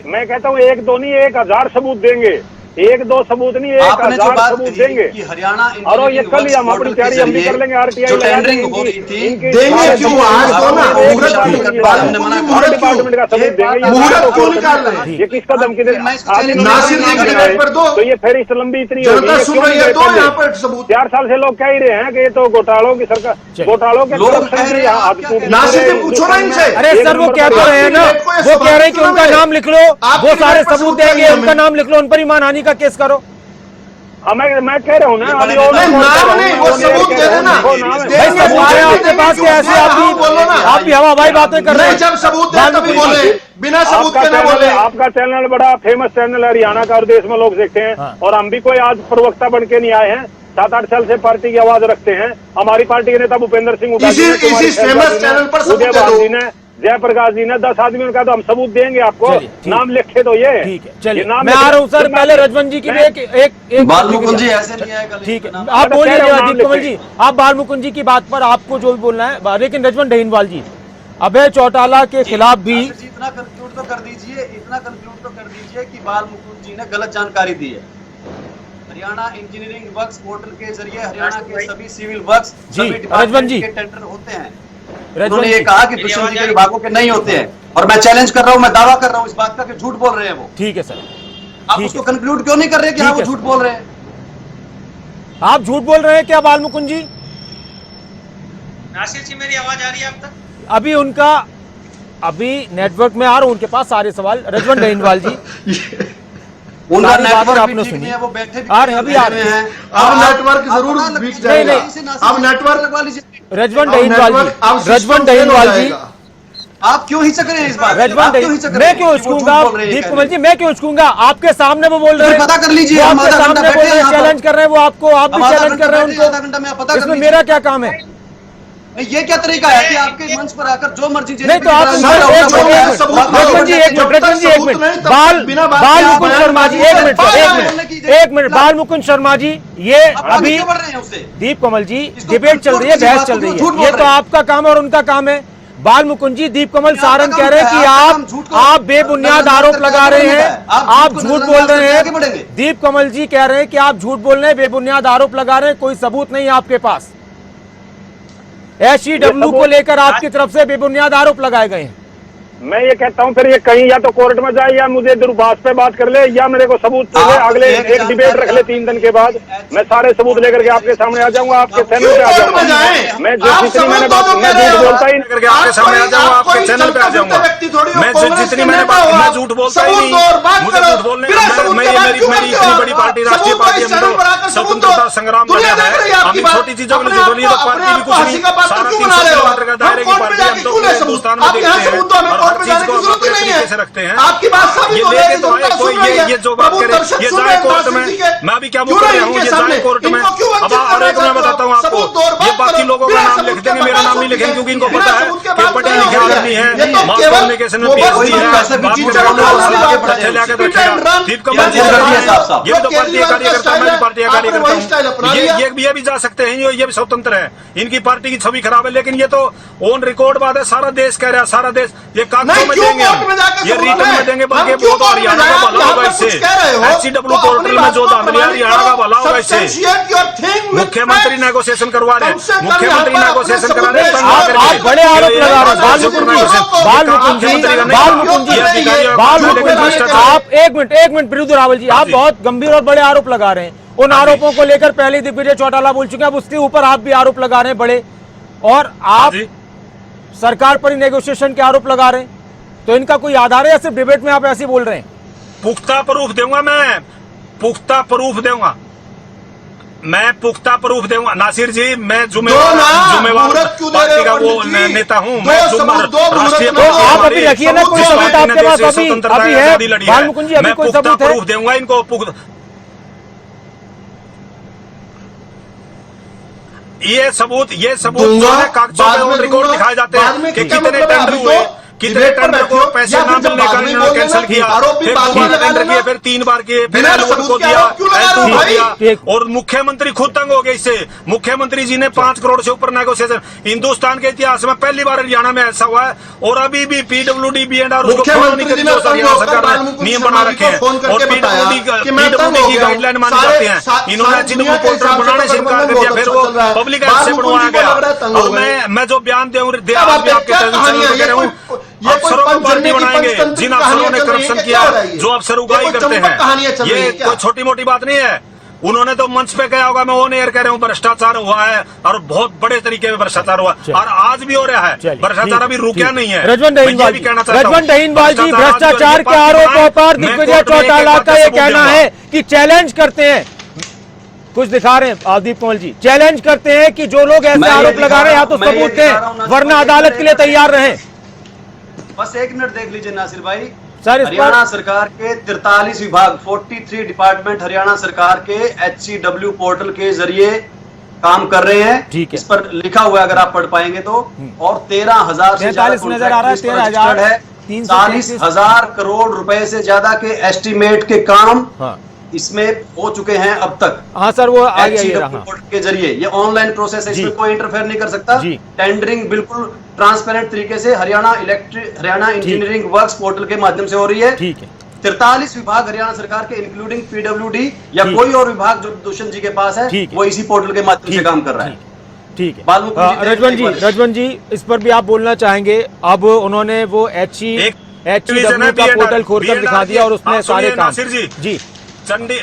मैं कहता हूँ 1-2 नहीं 1000 सबूत देंगे। 1-2 सबूत नहीं 1000 सबूत देंगे कि हरियाणा और ये कल ही हम अपनी तैयारी हम भी कर लेंगे। RTI जो टेंडरिंग हो रही थी देंगे क्यों? आज तो ना डिपार्टमेंट का सबूत देंगे। मुहूर्त क्यों निकाल रहे हैं? ये किसका धमकी दे? नासिर जी के डेट पर दो, तो ये फेरिस्त लंबी इतनी जनता सुन रही है, तो यहाँ पर सबूत 4 साल से लोग कह ही रहे हैं कि ये तो घोटालों की सरकार, घोटालों के नासिर से पूछो ना इनसे। अरे सर वो कह तो रहे हैं ना, वो कह रहे हैं कि उनका नाम लिख लो, वो सारे सबूत देंगे, उनका नाम लिख लो, उन पर ही मानहानि का केस करो। मैं कह रहा हूँ ना, अभी नाम नहीं, वो सबूत दे देना। भाई सबूत है आपके पास के, ऐसे आप भी हवाबाई बातें कर रहे हैं। जब सबूत है तभी बोले, बिना सबूत के ना बोले। आपका चैनल बड़ा फेमस चैनल है हरियाणा का और देश में लोग देखते हैं। और हम भी कोई आज प्रवक्ता बन के नहीं आए हैं, 7-8 साल से पार्टी की आवाज रखते हैं। हमारी पार्टी के नेता भूपेंद्र सिंह इसी फेमस चैनल पर सबूत दे दो। जी ने जयप्रकाश जी ने 10 आदमियों का, तो हम सबूत देंगे आपको। चलिए, ठीक। नाम लिखे तो ये ठीक है, चलिए ये नाम मैं आ रहा हूँ सर। लिखे- पहले रजवन जी की भी एक बालमुकुंद जी ऐसे नहीं आएगा। ठीक है, नाम- आप मैं बोलिए कह रहा हूँ, दीप नाम कमल लिखे। जी, आप बालमुकुंद जी की बात पर आपको जो भी बोलना है, लेकिन रजवन डहीनवाल जी, अभय चौटाला के खिलाफ भी नासिर जी इतना कंक्लूड तो कर दीजिए कि बालमुकुंद जी ने गलत जानकारी दी है। हरियाणा इंजीनियरिंग वर्क्स पोर्टल के जरिए हरियाणा के सभी सिविल वर्क्स जी, सभी रजवन डिपार्टमेंट जी। के टेंडर होते हैं। रजवन उन्होंने ये जी, कहा कि कृषि जी के विभागों के नहीं होते हैं, और मैं चैलेंज कर रहा हूं, मैं दावा कर रहा हूं इस बात का कि झूठ बोल रहे हैं वो। ठीक है सर, आप ठीक उसको है। कंक्लूड क्यों नहीं कर रहे कि हाँ ठीक वो है। झूठ बोल रहे हैं? आप झूठ बोल रहे हैं क्या बालमुकुंद जी? नासिर जी मेरी आवाज आ रही है आप तक? अभी उनका नेटवर्क में आ रहा हूं उनके पास सारे सवाल। रजवन डहीनवाल जी, उनका सारी बातें नेटवर्क आपने भी ठीक सुनी। नहीं है, वो बैठे भी आ रहे हैं, अभी आ रहे हैं। अब नेटवर्क जरूर बीत जाएगा। अब नेटवर्क लगवा लीजिए। रजवन अब डहीनवाल नेटवर्क अब जी, रजवन सिस्टम डहीनवाल फेल हो जी, जाएगा। आप क्यों हिचक रहे हैं इस बात? रजवन डहीनवाल, मैं क्यों हिचकूंगा? दीप कमल जी, मैं क्यों हिचकूंगा? आपके सामने वो बोल रहे हैं, पता कर लीजिए, वो हम आपके आधा घंटा सामने बोल बैठे रहे हैं, हैं यहाँ चैलेंज कर रहे हैं वो आपको, आप भी चैलेंज कर रहे हैं आधा घंटा में आप उनको। पता कर इसमें लीजिए। मेरा क्या काम है? नहीं, ये क्या तरीका है कि आपके मंच पर आकर जो मर्जी नहीं तो आप सर, रजवन जी एक मिनट, बालमुकुंद शर्मा जी एक मिनट, बालमुकुंद शर्मा जी, ये अभी बढ़ रहे हैं उससे। दीप कमल जी डिबेट चल रही है, बहस चल रही है, ये तो आपका काम और उनका काम है। बालमुकुंद जी, दीप कमल सारंग कह रहे हैं कि आप बेबुनियाद आरोप लगा रहे हैं, आप झूठ बोल रहे हैं। दीप कमल जी कह रहे हैं कि आप झूठ बोल रहे हैं, बेबुनियाद आरोप लगा रहे हैं, कोई सबूत नहीं है आपके पास। SCW को लेकर आपकी तरफ से बेबुनियाद आरोप लगाए गए हैं। मैं ये कहता हूँ फिर ये कहीं या तो कोर्ट में जाए या मुझे दूरभाष पे बात कर ले या मेरे को सबूत दे ले। अगले एक डिबेट रख ले 3 दिन के बाद, मैं सारे सबूत लेकर के आपके सामने आ जाऊंगा, आपके चैनल पे आ जाऊंगा। मैं जितनी मैंने बात, मैं झूठ बोलता ही करके आपके सामने आ जाऊंगा, आपके चैनल पे आ जाऊंगा। मैं जितनी मैंने बात, मैं झूठ बोलता ही नहीं। मुझे झूठ बोलने मेरी इतनी बड़ी पार्टी, राष्ट्रीय पार्टी, स्वतंत्रता संग्राम लड़ा है। हम इन छोटी चीजों के लिए झूठ बोलिए तो पार्टी भी कुछ नहीं, सारा 300 किलोमीटर का दायरे की पार्टी हम तो पूरे हिंदुस्तान में देखते हैं और हर चीज को हम अपने तरीके से रखते हैं। आपकी बात साबित हो रही है, तो आए कोई ये जो बात करे, ये जाए कोर्ट में, मैं भी क्या बोल रहा हूँ, ये जाए कोर्ट में। अब और एक मैं बताता हूँ आपको, ये बाकी लोगों का नाम लिख देंगे, मेरा नाम नहीं लिखेंगे, क्योंकि इनको पता है कि पढ़े लिखे आदमी है, मास कम्युनिकेशन में PhD है, दीप कमल जी ये तो पार्टी का कार्यकर्ता, मैं भी पार्टी का कार्यकर्ता हूँ। ये भी जा सकते हैं, ये भी स्वतंत्र है। इनकी पार्टी की छवि खराब है, लेकिन ये तो ऑन रिकॉर्ड बात है, सारा देश कह रहा है, सारा देश ये कागजों में देंगे, ये रिटर्न में देंगे, बल्कि बहुत हरियाणा का भला होगा इससे। SCW पोर्टल में जो धांधलियां, हरियाणा का भला होगा इससे। मुख्यमंत्री नेगोशिएशन करवा रहे हैं, मुख्यमंत्री नेगोशिएशन करा रहे हैं। आप बड़े आरोप लगा रहे हैं बालमुकुंद जी, आप एक मिनट बिरुदु रावल जी, आप बहुत गंभीर और बड़े आरोप लगा रहे हैं। उन आरोपों को लेकर पहले दिग्विजय चौटाला बोल चुके हैं, अब उसके ऊपर आप भी आरोप लगा रहे हैं बड़े, और आप सरकार पर ही नेगोशिएशन के आरोप लगा रहे हैं। तो इनका कोई आधार है या सिर्फ डिबेट में आप ऐसे बोल रहे हैं? पुख्ता प्रूफ दूंगा, मैं पुख्ता प्रूफ दूंगा, मैं पुख्ता प्रूफ दूंगा। नासिर जी, मैं जुम्मेवार पार्टी का वो नेता हूँ, मैं राष्ट्रीय आप अभी रखिए ना कोई सबूत आपके पास, अभी है बालमुकुंद जी, अभी कोई सबूत है? प्रूफ दूंगा इनको। ये सबूत जो है कागजों में रिकॉर्ड दिखाए जाते हैं कि कितने टेंडर हुए, कितने टेंडर को पैसे ना मिलने का इन्होंने कैंसिल किया, फिर 2 टेंडर किए, फिर 3 बार किए, फिर L1 को दिया, L2 को दिया, और मुख्यमंत्री खुद तंग हो गए इससे। मुख्यमंत्री जी ने 5 करोड़ से ऊपर नेगोशिएशन, हिंदुस्तान के इतिहास में पहली बार हरियाणा में ऐसा हुआ है, और अभी भी PWD B&R उसको फॉलो नहीं करती, हरियाणा सरकार ने नियम बना रखे हैं, और PWD की गाइडलाइन मानी जाती है। इन्होंने SCW पोर्टल बनाने से इनकार कर दिया, फिर वो पब्लिक ऐप से बनवाया गया। और मैं जो बयान दे आज भी आपके टेलीविजन कह रहा हूँ, अफसरों को पार्टी बनाएंगे जिन अफसरों ने करप्शन किया, जो अफसर उगाही करते हैं, ये कोई छोटी मोटी बात नहीं है। उन्होंने तो मंच पे कहा होगा, मैं ऑन एयर कह रहा हूँ, भ्रष्टाचार हुआ है और बहुत बड़े तरीके में भ्रष्टाचार हुआ, और आज भी हो रहा है। भ्रष्टाचार अभी रुका नहीं है। रजवन डहीनवाल जी, भ्रष्टाचार के आरोपों पर दिग्विजय चौटाला का ये कहना है कि चैलेंज करते हैं, कुछ दिखा रहे हैं दीप कमल जी, चैलेंज करते हैं कि जो लोग ऐसे आरोप लगा रहे हैं या तो सबूत दें, वरना अदालत के लिए तैयार रहें। बस 1 मिनट देख लीजिए नासिर भाई, सर हरियाणा सरकार के 43 विभाग 43 डिपार्टमेंट हरियाणा सरकार के SCW पोर्टल के जरिए काम कर रहे हैं। ठीक है। इस पर लिखा हुआ है, अगर आप पढ़ पाएंगे तो, और 13,000 से ज्यादा 43 नजर आ रहा है, 13,000 है। 40,000 करोड़ रुपए से ज्यादा के एस्टीमेट के काम हाँ इसमें हो चुके हैं अब तक। हाँ सर, वो आगे ये रहा। पोर्टल के जरिए ये ऑनलाइन प्रोसेस है, जी। इसमें कोई इंटरफेयर नहीं कर सकता। जी। टेंडरिंग बिल्कुल ट्रांसपेरेंट तरीके से हरियाणा इंजीनियरिंग वर्क्स पोर्टल के माध्यम से हो रही है। ठीक है। 43 विभाग हरियाणा सरकार के इंक्लूडिंग पीडब्ल्यूडी या कोई और विभाग जो दुष्यंत जी के पास है, वो इसी पोर्टल के माध्यम से काम कर रहा है। ठीक है। रजवन जी, इस पर भी आप बोलना चाहेंगे? अब उन्होंने वो HEW का पोर्टल खोलकर दिखा दिया और उसमें सारे काम। जी चंडी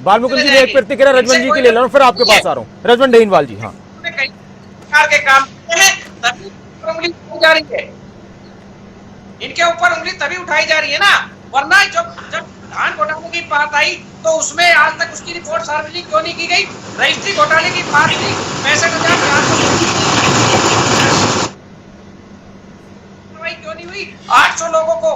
बालमुकुंद जी, एक प्रतिक्रिया रजवन जी की ले लो, फिर आपके पास आ रहा हूँ। रजवन डेनवाल जी। हाँ, के काम हैं, तभी उंगली उठाई जा रही है, इनके ऊपर उंगली तभी उठाई जा रही है ना, वरना जब धान घोटाले की बात आई तो उसमें आज तक उसकी रिपोर्ट सार्वजनिक क्यों नहीं की गई? रजिस्ट्री घोटाले की बात थी, 65,000 क्यों नहीं हुई? 800 लोगों को,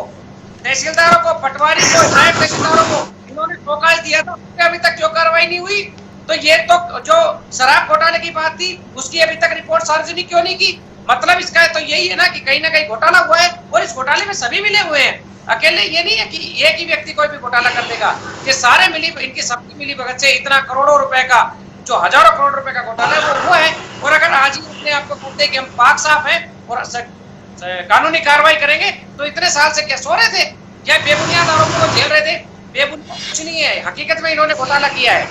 तहसीलदारों को, पटवारी को, नायब तहसीलदारों को इन्होंने ठोका दिया था, अभी तक क्यों कार्रवाई नहीं हुई? तो ये तो जो शराब घोटाले की बात थी उसकी अभी तक रिपोर्ट सार्वजनिक क्यों नहीं की? मतलब इसका तो यही है ना कि कहीं ना कहीं घोटाला हुआ है और इस घोटाले में सभी मिले हुए हैं। अकेले ये नहीं है कि एक ही व्यक्ति कोई भी घोटाला कर देगा, ये सारे इनकी सबकी मिली भगत से इतना करोड़ों रुपए का, जो हजारों करोड़ रुपए का घोटाला है वो है। और अगर आज ही अपने आप को कहते हैं कि हम पाक साफ हैं और कानूनी कार्रवाई करेंगे, तो इतने साल से क्या सो रहे थे? क्या बेबुनियाद आरोपों को झेल रहे थे? बेबुनियाद कुछ नहीं है, हकीकत में इन्होंने घोटाला किया है।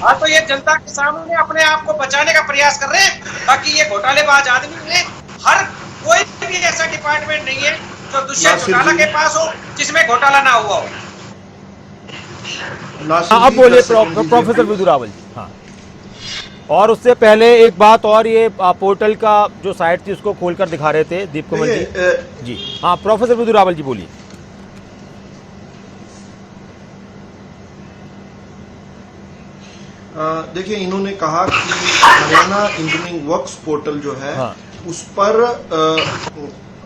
हाँ, तो ये जनता के सामने अपने आप को बचाने का प्रयास कर रहे हैं, ताकि ये घोटालेबाज आदमी है। हर कोई भी ऐसा डिपार्टमेंट नहीं है जो दुष्यंत चौटाला के पास हो जिसमें घोटाला ना हुआ हो। अब बोले प्रोफेसर विधु रावल जी। हाँ, और उससे पहले एक बात और, ये पोर्टल का जो साइट थी उसको खोलकर दिखा रहे थे दीप कमल जी। हाँ, प्रोफेसर विधु रावल जी बोलिए। देखिए, इन्होंने कहा कि हरियाणा इंजीनियरिंग वर्क्स पोर्टल जो है, हाँ।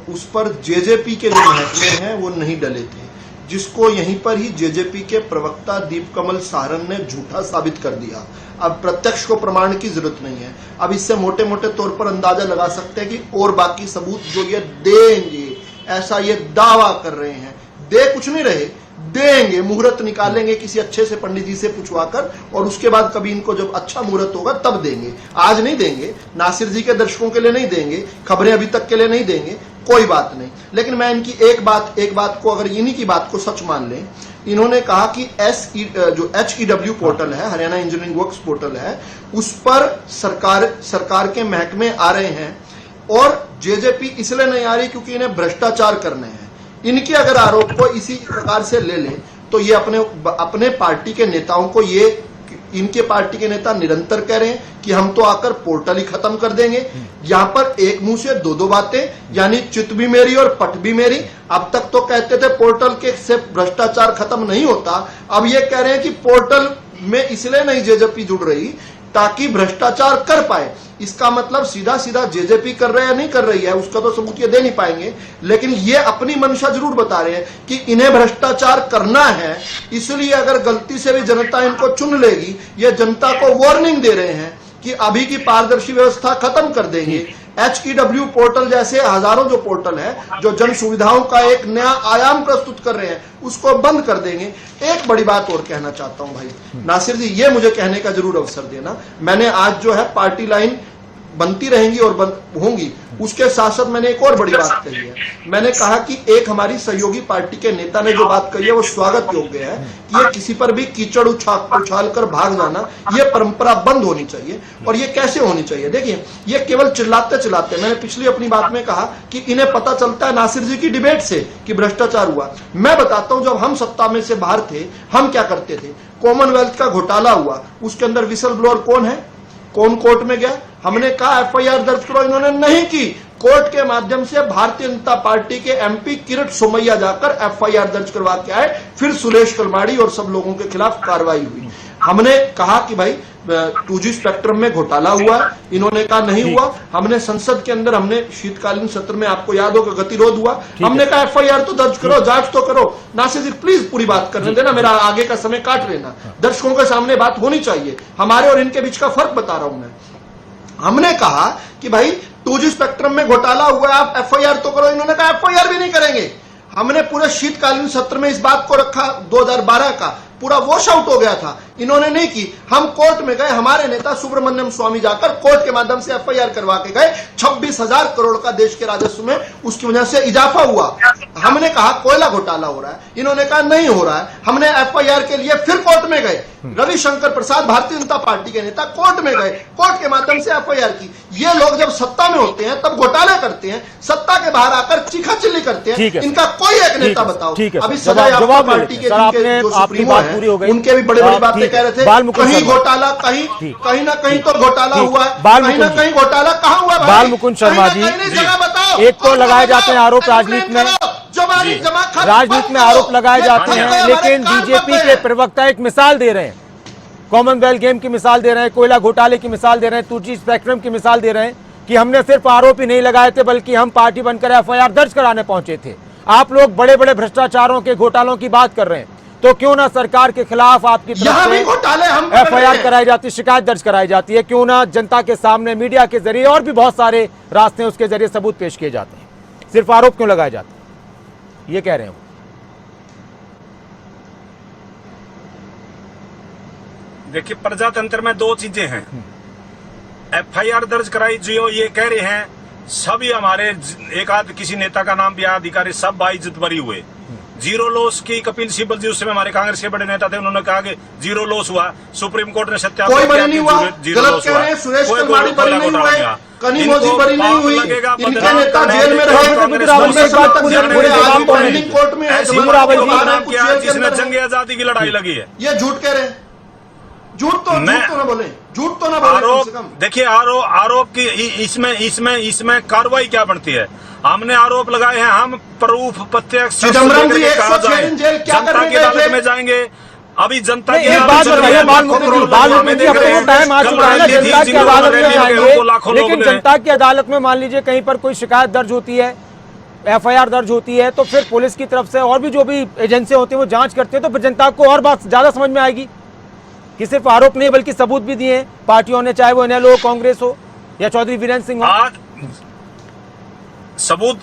उस पर जेजेपी के जो महकमे हैं वो नहीं डले थे, जिसको यहीं पर ही जेजेपी के प्रवक्ता दीप कमल सारन ने झूठा साबित कर दिया। अब प्रत्यक्ष को प्रमाण की जरूरत नहीं है, अब इससे मोटे मोटे तौर पर अंदाजा लगा सकते हैं कि और बाकी सबूत जो ये देंगे, ऐसा ये दावा कर रहे हैं, दे कुछ नहीं रहे, देंगे, मुहूर्त निकालेंगे किसी अच्छे से पंडित जी से पूछवाकर, और उसके बाद कभी इनको जब अच्छा मुहूर्त होगा तब देंगे। आज नहीं देंगे, नासिर जी के दर्शकों के लिए नहीं देंगे, खबरें अभी तक के लिए नहीं देंगे, कोई बात नहीं। लेकिन मैं इनकी एक बात को, अगर इन्हीं की बात को सच मान लें, इन्होंने कहा कि जो HEW पोर्टल है, हरियाणा इंजीनियरिंग वर्क्स पोर्टल है, उस पर सरकार के महकमे आ रहे हैं, और जेजेपी इसलिए नहीं आ रही क्योंकि इन्हें भ्रष्टाचार करने हैं। इनके अगर आरोप को इसी प्रकार से ले लें तो ये अपने पार्टी के नेताओं को, ये इनके पार्टी के नेता निरंतर कह रहे हैं कि हम तो आकर पोर्टल ही खत्म कर देंगे। यहां पर एक मुंह से दो बातें, यानी चित भी मेरी और पट भी मेरी। अब तक तो कहते थे पोर्टल के से भ्रष्टाचार खत्म नहीं होता, अब ये कह रहे हैं कि पोर्टल में इसलिए नहीं जेजेपी जुड़ रही ताकि भ्रष्टाचार कर पाए। इसका मतलब सीधा सीधा जेजेपी कर रहे हैं, नहीं कर रही है, उसका तो सबूत ये दे नहीं पाएंगे, लेकिन ये अपनी मंशा जरूर बता रहे हैं कि इन्हें भ्रष्टाचार करना है, इसलिए अगर गलती से भी जनता इनको चुन लेगी, ये जनता को वार्निंग दे रहे हैं कि अभी की पारदर्शी व्यवस्था खत्म कर देंगे। HEW पोर्टल जैसे हजारों जो पोर्टल है, जो जन सुविधाओं का एक नया आयाम प्रस्तुत कर रहे हैं, उसको बंद कर देंगे। एक बड़ी बात और कहना चाहता हूं भाई नासिर जी, ये मुझे कहने का जरूर अवसर देना। मैंने आज जो है पार्टी लाइन बनती रहेंगी और होंगी, उसके साथ साथ मैंने एक और बड़ी बात कही है। मैंने कहा कि एक हमारी सहयोगी पार्टी के नेता ने जो बात कही है वो स्वागत योग्य है कि ये किसी पर भी कीचड़ उछाल कर भाग जाना, ये परंपरा बंद होनी चाहिए। और ये कैसे होनी चाहिए? देखिए, ये केवल चिल्लाते, मैंने पिछली अपनी बात में कहा कि इन्हें पता चलता है नासिर जी की डिबेट से कि भ्रष्टाचार हुआ। मैं बताता हूं, जब हम सत्ता में से बाहर थे, हम क्या करते थे? कॉमनवेल्थ का घोटाला हुआ, उसके अंदर विसल ब्लोअर कौन है, कौन कोर्ट में गया? हमने कहा FIR दर्ज करो, इन्होंने नहीं की। कोर्ट के माध्यम से भारतीय जनता पार्टी के MP किरट सोमैया जाकर FIR दर्ज करवा के आए, फिर सुरेश कलमाड़ी और सब लोगों के खिलाफ कार्रवाई हुई। हमने कहा कि भाई 2G स्पेक्ट्रम में घोटाला हुआ, इन्होंने कहा नहीं हुआ। हमने संसद के अंदर हमने शीतकालीन सत्र में, आपको याद होगा, गतिरोध हुआ, हमने कहा FIR तो दर्ज करो, जांच तो करो। नासिर जी प्लीज पूरी बात करने देना, मेरा आगे का समय काट लेना, दर्शकों के सामने बात होनी चाहिए, हमारे और इनके बीच का फर्क बता रहा हूं मैं। हमने कहा कि भाई 2G स्पेक्ट्रम में घोटाला हुआ है, आप FIR तो करो, इन्होंने कहा FIR भी नहीं करेंगे। हमने पूरे शीतकालीन सत्र में इस बात को रखा, 2012 का पूरा वॉश आउट हो गया था, इन्होंने नहीं की। हम कोर्ट में गए, हमारे नेता सुब्रमण्यम स्वामी जाकर कोर्ट के माध्यम से FIR करवा के गए। 26,000 करोड़ का देश के राजस्व में उसकी वजह से इजाफा हुआ। हमने कहा कोयला घोटाला हो रहा है, इन्होंने कहा नहीं हो रहा है। हमने FIR के लिए फिर कोर्ट में गए, रविशंकर प्रसाद भारतीय जनता पार्टी के नेता कोर्ट में गए, कोर्ट के माध्यम से FIR की। ये लोग जब सत्ता में होते हैं तब घोटाले करते हैं, सत्ता के बाहर आकर चीखा चिल्ली करते हैं। इनका कोई एक नेता बताओ, अभी सजा याफ्ता पार्टी के जो सुप्रीमो है उनके भी बड़ी बड़ी बातें कह रहे थे, कहीं घोटाला, कहीं ना कहीं तो घोटाला हुआ है, कहीं ना कहीं घोटाला कहाँ हुआ भाई? बाल मुकुंद शर्मा जी, एक तो लगाए जाते हैं आरोप राजनीति में, राजनीति में आरोप लगाए जाते हैं, लेकिन बीजेपी के प्रवक्ता एक मिसाल दे रहे हैं, कॉमनवेल्थ गेम की मिसाल दे रहे हैं, कोयला घोटाले की मिसाल दे रहे हैं, 2G स्पेक्ट्रम की मिसाल दे रहे हैं कि हमने सिर्फ आरोप ही नहीं लगाए थे बल्कि हम पार्टी बनकर FIR दर्ज कराने पहुंचे थे। आप लोग बड़े बड़े भ्रष्टाचारों के घोटालों की बात कर रहे हैं, तो क्यों ना सरकार के खिलाफ आपकी तरफ से FIR कराई जाती, शिकायत दर्ज कराई जाती है, क्यों ना जनता के सामने मीडिया के जरिए और भी बहुत सारे रास्ते उसके जरिए सबूत पेश किए जाते हैं, सिर्फ आरोप क्यों लगाए जाते हैं, ये कह रहे हैं। देखिए, प्रजातंत्र में दो चीजें हैं, FIR दर्ज कराई जो ये कह रहे हैं, सभी हमारे एक आध किसी नेता का नाम भी अधिकारी सब बाइज्जत बरी हुए। जीरो लॉस की कपिल सिब्बल जी, उस समय हमारे कांग्रेस के बड़े नेता थे, उन्होंने कहा कि जीरो लॉस हुआ, सुप्रीम कोर्ट ने सत्यापित किया, जीरो लॉस हुआ, कोई घोटाला नहीं हुआ, कनिमोजी बरी नहीं हुई, इनके नेता जेल में रहे, कोर्ट में है, जिसने जंग आजादी की लड़ाई लगी है। ये झूठ कह रहे हैं, झूठ तो ना बोले, झूठ तो ना बोले। आरोप देखिए, आरोप की इसमें कार्रवाई क्या बनती है? हमने आरोप लगाए हैं, हम प्रूफ प्रत्यक्ष चिदम्बरम जी जनता की अदालत में जाएंगे। अभी जनता की टाइम आ चुका है ना, जनता की अदालत में जाएंगे, लेकिन जनता की अदालत में मान लीजिए कहीं पर कोई शिकायत दर्ज होती है, FIR दर्ज होती है, तो फिर पुलिस की तरफ से और भी जो भी एजेंसी होती है वो जांच करते हैं, तो फिर जनता को और बात ज्यादा समझ में आएगी कि सिर्फ आरोप नहीं बल्कि सबूत भी दिए हैं पार्टियों ने, चाहे वो NLO कांग्रेस हो या चौधरी वीरेंद्र सिंह हो। आज सबूत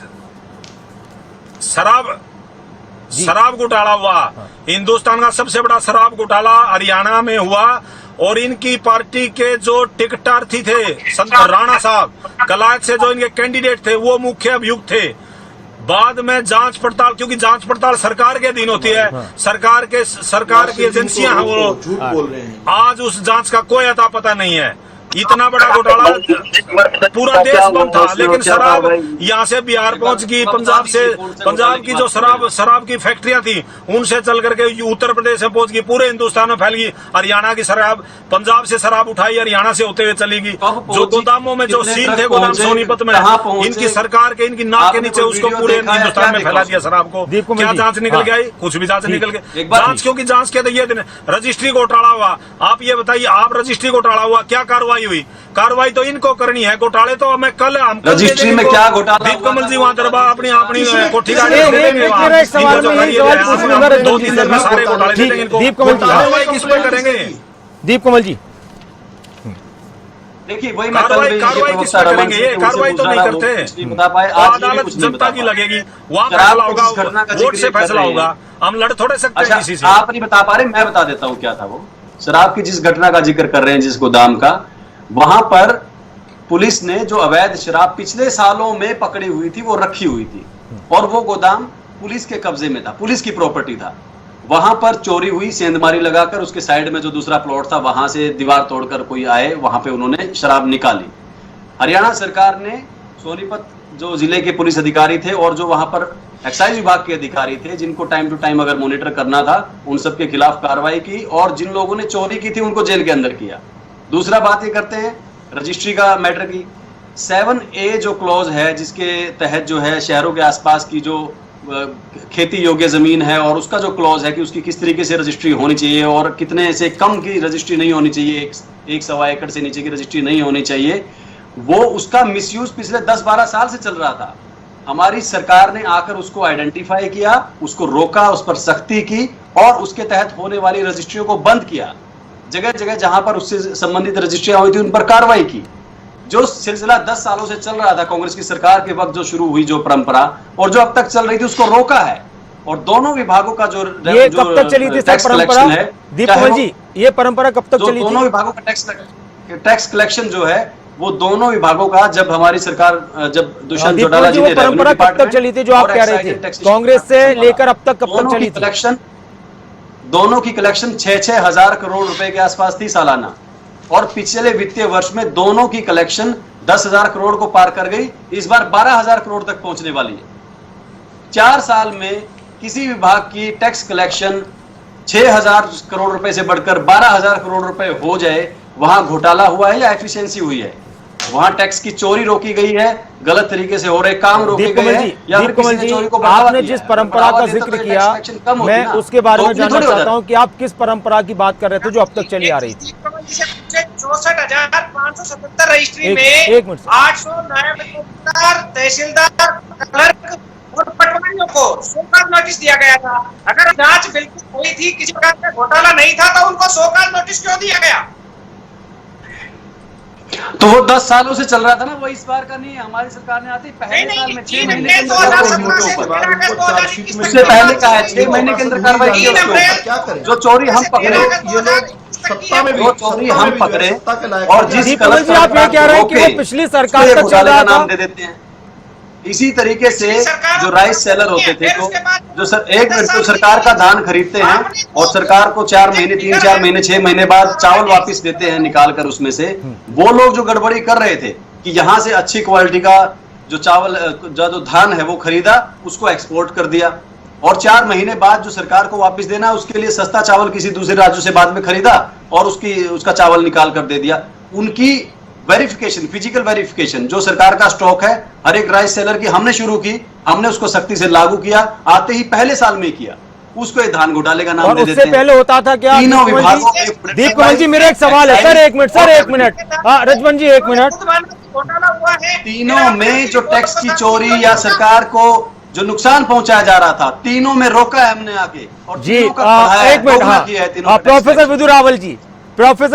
शराब घोटाला हुआ, हिंदुस्तान का सबसे बड़ा शराब घोटाला हरियाणा में हुआ, और इनकी पार्टी के जो टिकटार्थी थे राणा साहब, कलायत से जो इनके कैंडिडेट थे, वो मुख्य अभियुक्त थे। बाद में जांच पड़ताल, क्योंकि जांच पड़ताल सरकार के अधीन होती है, सरकार की एजेंसियां हैं, वो झूठ बोल रहे हैं। आज उस जांच का कोई अता पता नहीं है। इतना बड़ा घोटाला, पूरा देश बंद था, लेकिन शराब यहाँ से बिहार पहुंच गई, पंजाब की जो शराब की फैक्ट्रियां थी उनसे चल करके उत्तर प्रदेश में पहुंच गई, पूरे हिंदुस्तान में फैल गई। हरियाणा की शराब, पंजाब से शराब उठाई हरियाणा से होते हुए चली गई। जो गोदामों में जो सील थे गोदाम सोनीपत में, इनकी सरकार के, इनकी नाक के नीचे उसको पूरे हिंदुस्तान में फैला दिया शराब को। क्या जांच निकल गई? कुछ भी जांच निकल गई। जांच क्योंकि जांच के ये रजिस्ट्री घोटाला हुआ। आप ये बताइए, आप रजिस्ट्री घोटाला हुआ, क्या कार्रवाई हुई? कार्रवाई तो इनको करनी है, घोटाले तो हमें कल हम रजिस्ट्री में क्या घोटाला? दीप कमल जी वहाँ दरबार अपनी कोठी दीप कमल जी, देखिए वही कार्रवाई किस पे करेंगे? कार्रवाई तो नहीं करते, अदालत जनता की लगेगी, वहाँ फैसला होगा, वोट से फैसला होगा, हम लड़ थोड़े सकते हैं किसी से। आप नहीं बता पा रहे, मैं बता देता हूँ क्या था वो। शराब की जिस घटना का जिक्र कर रहे हैं, जिस गोदाम का, वहां पर पुलिस ने जो अवैध शराब पिछले सालों में पकड़ी हुई थी वो रखी हुई थी, और वो गोदाम पुलिस के कब्जे में था, पुलिस की प्रॉपर्टी था। वहां पर चोरी हुई, सेंधमारी लगाकर उसके साइड में जो दूसरा प्लॉट था वहां से दीवार तोड़कर कोई आए, वहां पे उन्होंने शराब निकाली। हरियाणा सरकार ने सोनीपत जो जिले के पुलिस अधिकारी थे और जो वहां पर एक्साइज विभाग के अधिकारी थे, जिनको टाइम टू टाइम अगर मॉनिटर करना था, उन सब के खिलाफ कार्रवाई की, और जिन लोगों ने चोरी की थी उनको जेल के अंदर किया। दूसरा बात ये करते हैं रजिस्ट्री का मैटर की, 7A जो क्लॉज है, जिसके तहत जो है शहरों के आसपास की जो खेती योग्य जमीन है और उसका जो क्लॉज है कि उसकी किस तरीके से रजिस्ट्री होनी चाहिए और कितने से कम की रजिस्ट्री नहीं होनी चाहिए, एक सवा एकड़ से नीचे की रजिस्ट्री नहीं होनी चाहिए, वो उसका मिसयूज पिछले 10-12 साल से चल रहा था। हमारी सरकार ने आकर उसको आइडेंटिफाई किया, उसको रोका, उस पर सख्ती की और उसके तहत होने वाली रजिस्ट्रियों को बंद किया। जगह जगह जहां पर उससे संबंधित रजिस्ट्रियां हुई थी उन पर कार्रवाई की। जो सिलसिला 10 सालों से चल रहा था कांग्रेस की सरकार के वक्त जो शुरू हुई जो परंपरा और जो अब तक चल रही थी उसको रोका है। और दोनों विभागों का जो ये कब तक चली थी सर परंपरा? दीपकमल जी, ये परंपरा कब तक चली थी? दोनों विभागों का टैक्स कलेक्शन जो है वो दोनों विभागों का, जब हमारी सरकार, जब दुष्यंत चौटाला जी ने परंपरा कब तक चली थी जो आप कह रहे थे कांग्रेस से लेकर अब तक कब तक चली थी? दोनों की कलेक्शन 6-6 हजार करोड़ रुपए के आसपास थी सालाना और पिछले वित्तीय वर्ष में दोनों की कलेक्शन 10,000 करोड़ को पार कर गई। इस बार 12,000 करोड़ तक पहुंचने वाली है। 4 साल में किसी विभाग की टैक्स कलेक्शन 6,000 करोड़ रुपए से बढ़कर 12,000 करोड़ रुपए हो जाए, वहां घोटाला हुआ है या एफिशिएंसी हुई है? वहां टैक्स की चोरी रोकी गई है, गलत तरीके से हो रहे काम रोके गए हैं, या फिर किसी ने चोरी को बढ़ावा आपने जिस परंपरा का जिक्र किया मैं उसके बारे में जानना चाहता हूं कि आप किस परंपरा की बात कर रहे थे जो अब तक चली आ रही थी? 64,577 रजिस्ट्री में 800 नायब तहसीलदार, क्लर्क और पटवारियों को शोकॉज नोटिस दिया गया था। अगर जांच बिल्कुल हुई थी, किसी प्रकार का घोटाला नहीं था, तो उनको शोकॉज नोटिस क्यों दिया गया? तो वो 10 सालों से चल रहा था ना, वो इस बार का नहीं है। हमारी सरकार ने आती पहले साल में 6 महीने के अंदर उससे पहले का है 6 महीने के अंदर कार्रवाई की उसके ऊपर। जो चोरी हम पकड़े, ये लोग सत्ता में जो चोरी हम पकड़े और जिस कलर से आप ये कह रहे हैं कि वो पिछली सरकार का चल रहा था, नाम दे देते हैं। इसी तरीके से जो राइस सेलर होते थे, तो जो एक मिनट तो सरकार का धान खरीदते हैं और सरकार को 4 महीने 3-4 महीने 6 महीने बाद चावल वापस देते हैं निकाल कर उसमें से। वो लोग जो गड़बड़ी कर रहे थे कि यहां से अच्छी क्वालिटी का जो चावल जो धान है वो खरीदा, उसको एक्सपोर्ट कर दिया और 4 महीने बाद जो सरकार को वापस देना, उसके लिए सस्ता चावल किसी दूसरे राज्यों से बाद में खरीदा और उसका चावल निकाल कर दे दिया। उनकी वेरिफिकेशन, फिजिकल वेरिफिकेशन जो सरकार का स्टॉक है हर एक राइस सेलर की हमने शुरू की, हमने उसको सख्ती से लागू किया, आते ही पहले साल में किया। उसको एक धान घोटाले का नाम दे देते हैं। उससे पहले होता था क्या? तीनों विभागों के दीपकमल जी, मेरा एक सवाल है सर, एक मिनट रजवन जी, एक मिनट। तीनों में जो टैक्स की चोरी या सरकार को जो नुकसान पहुंचाया जा रहा था, तीनों में रोका है हमने आके और जी। एक मिनट, प्रोफेसर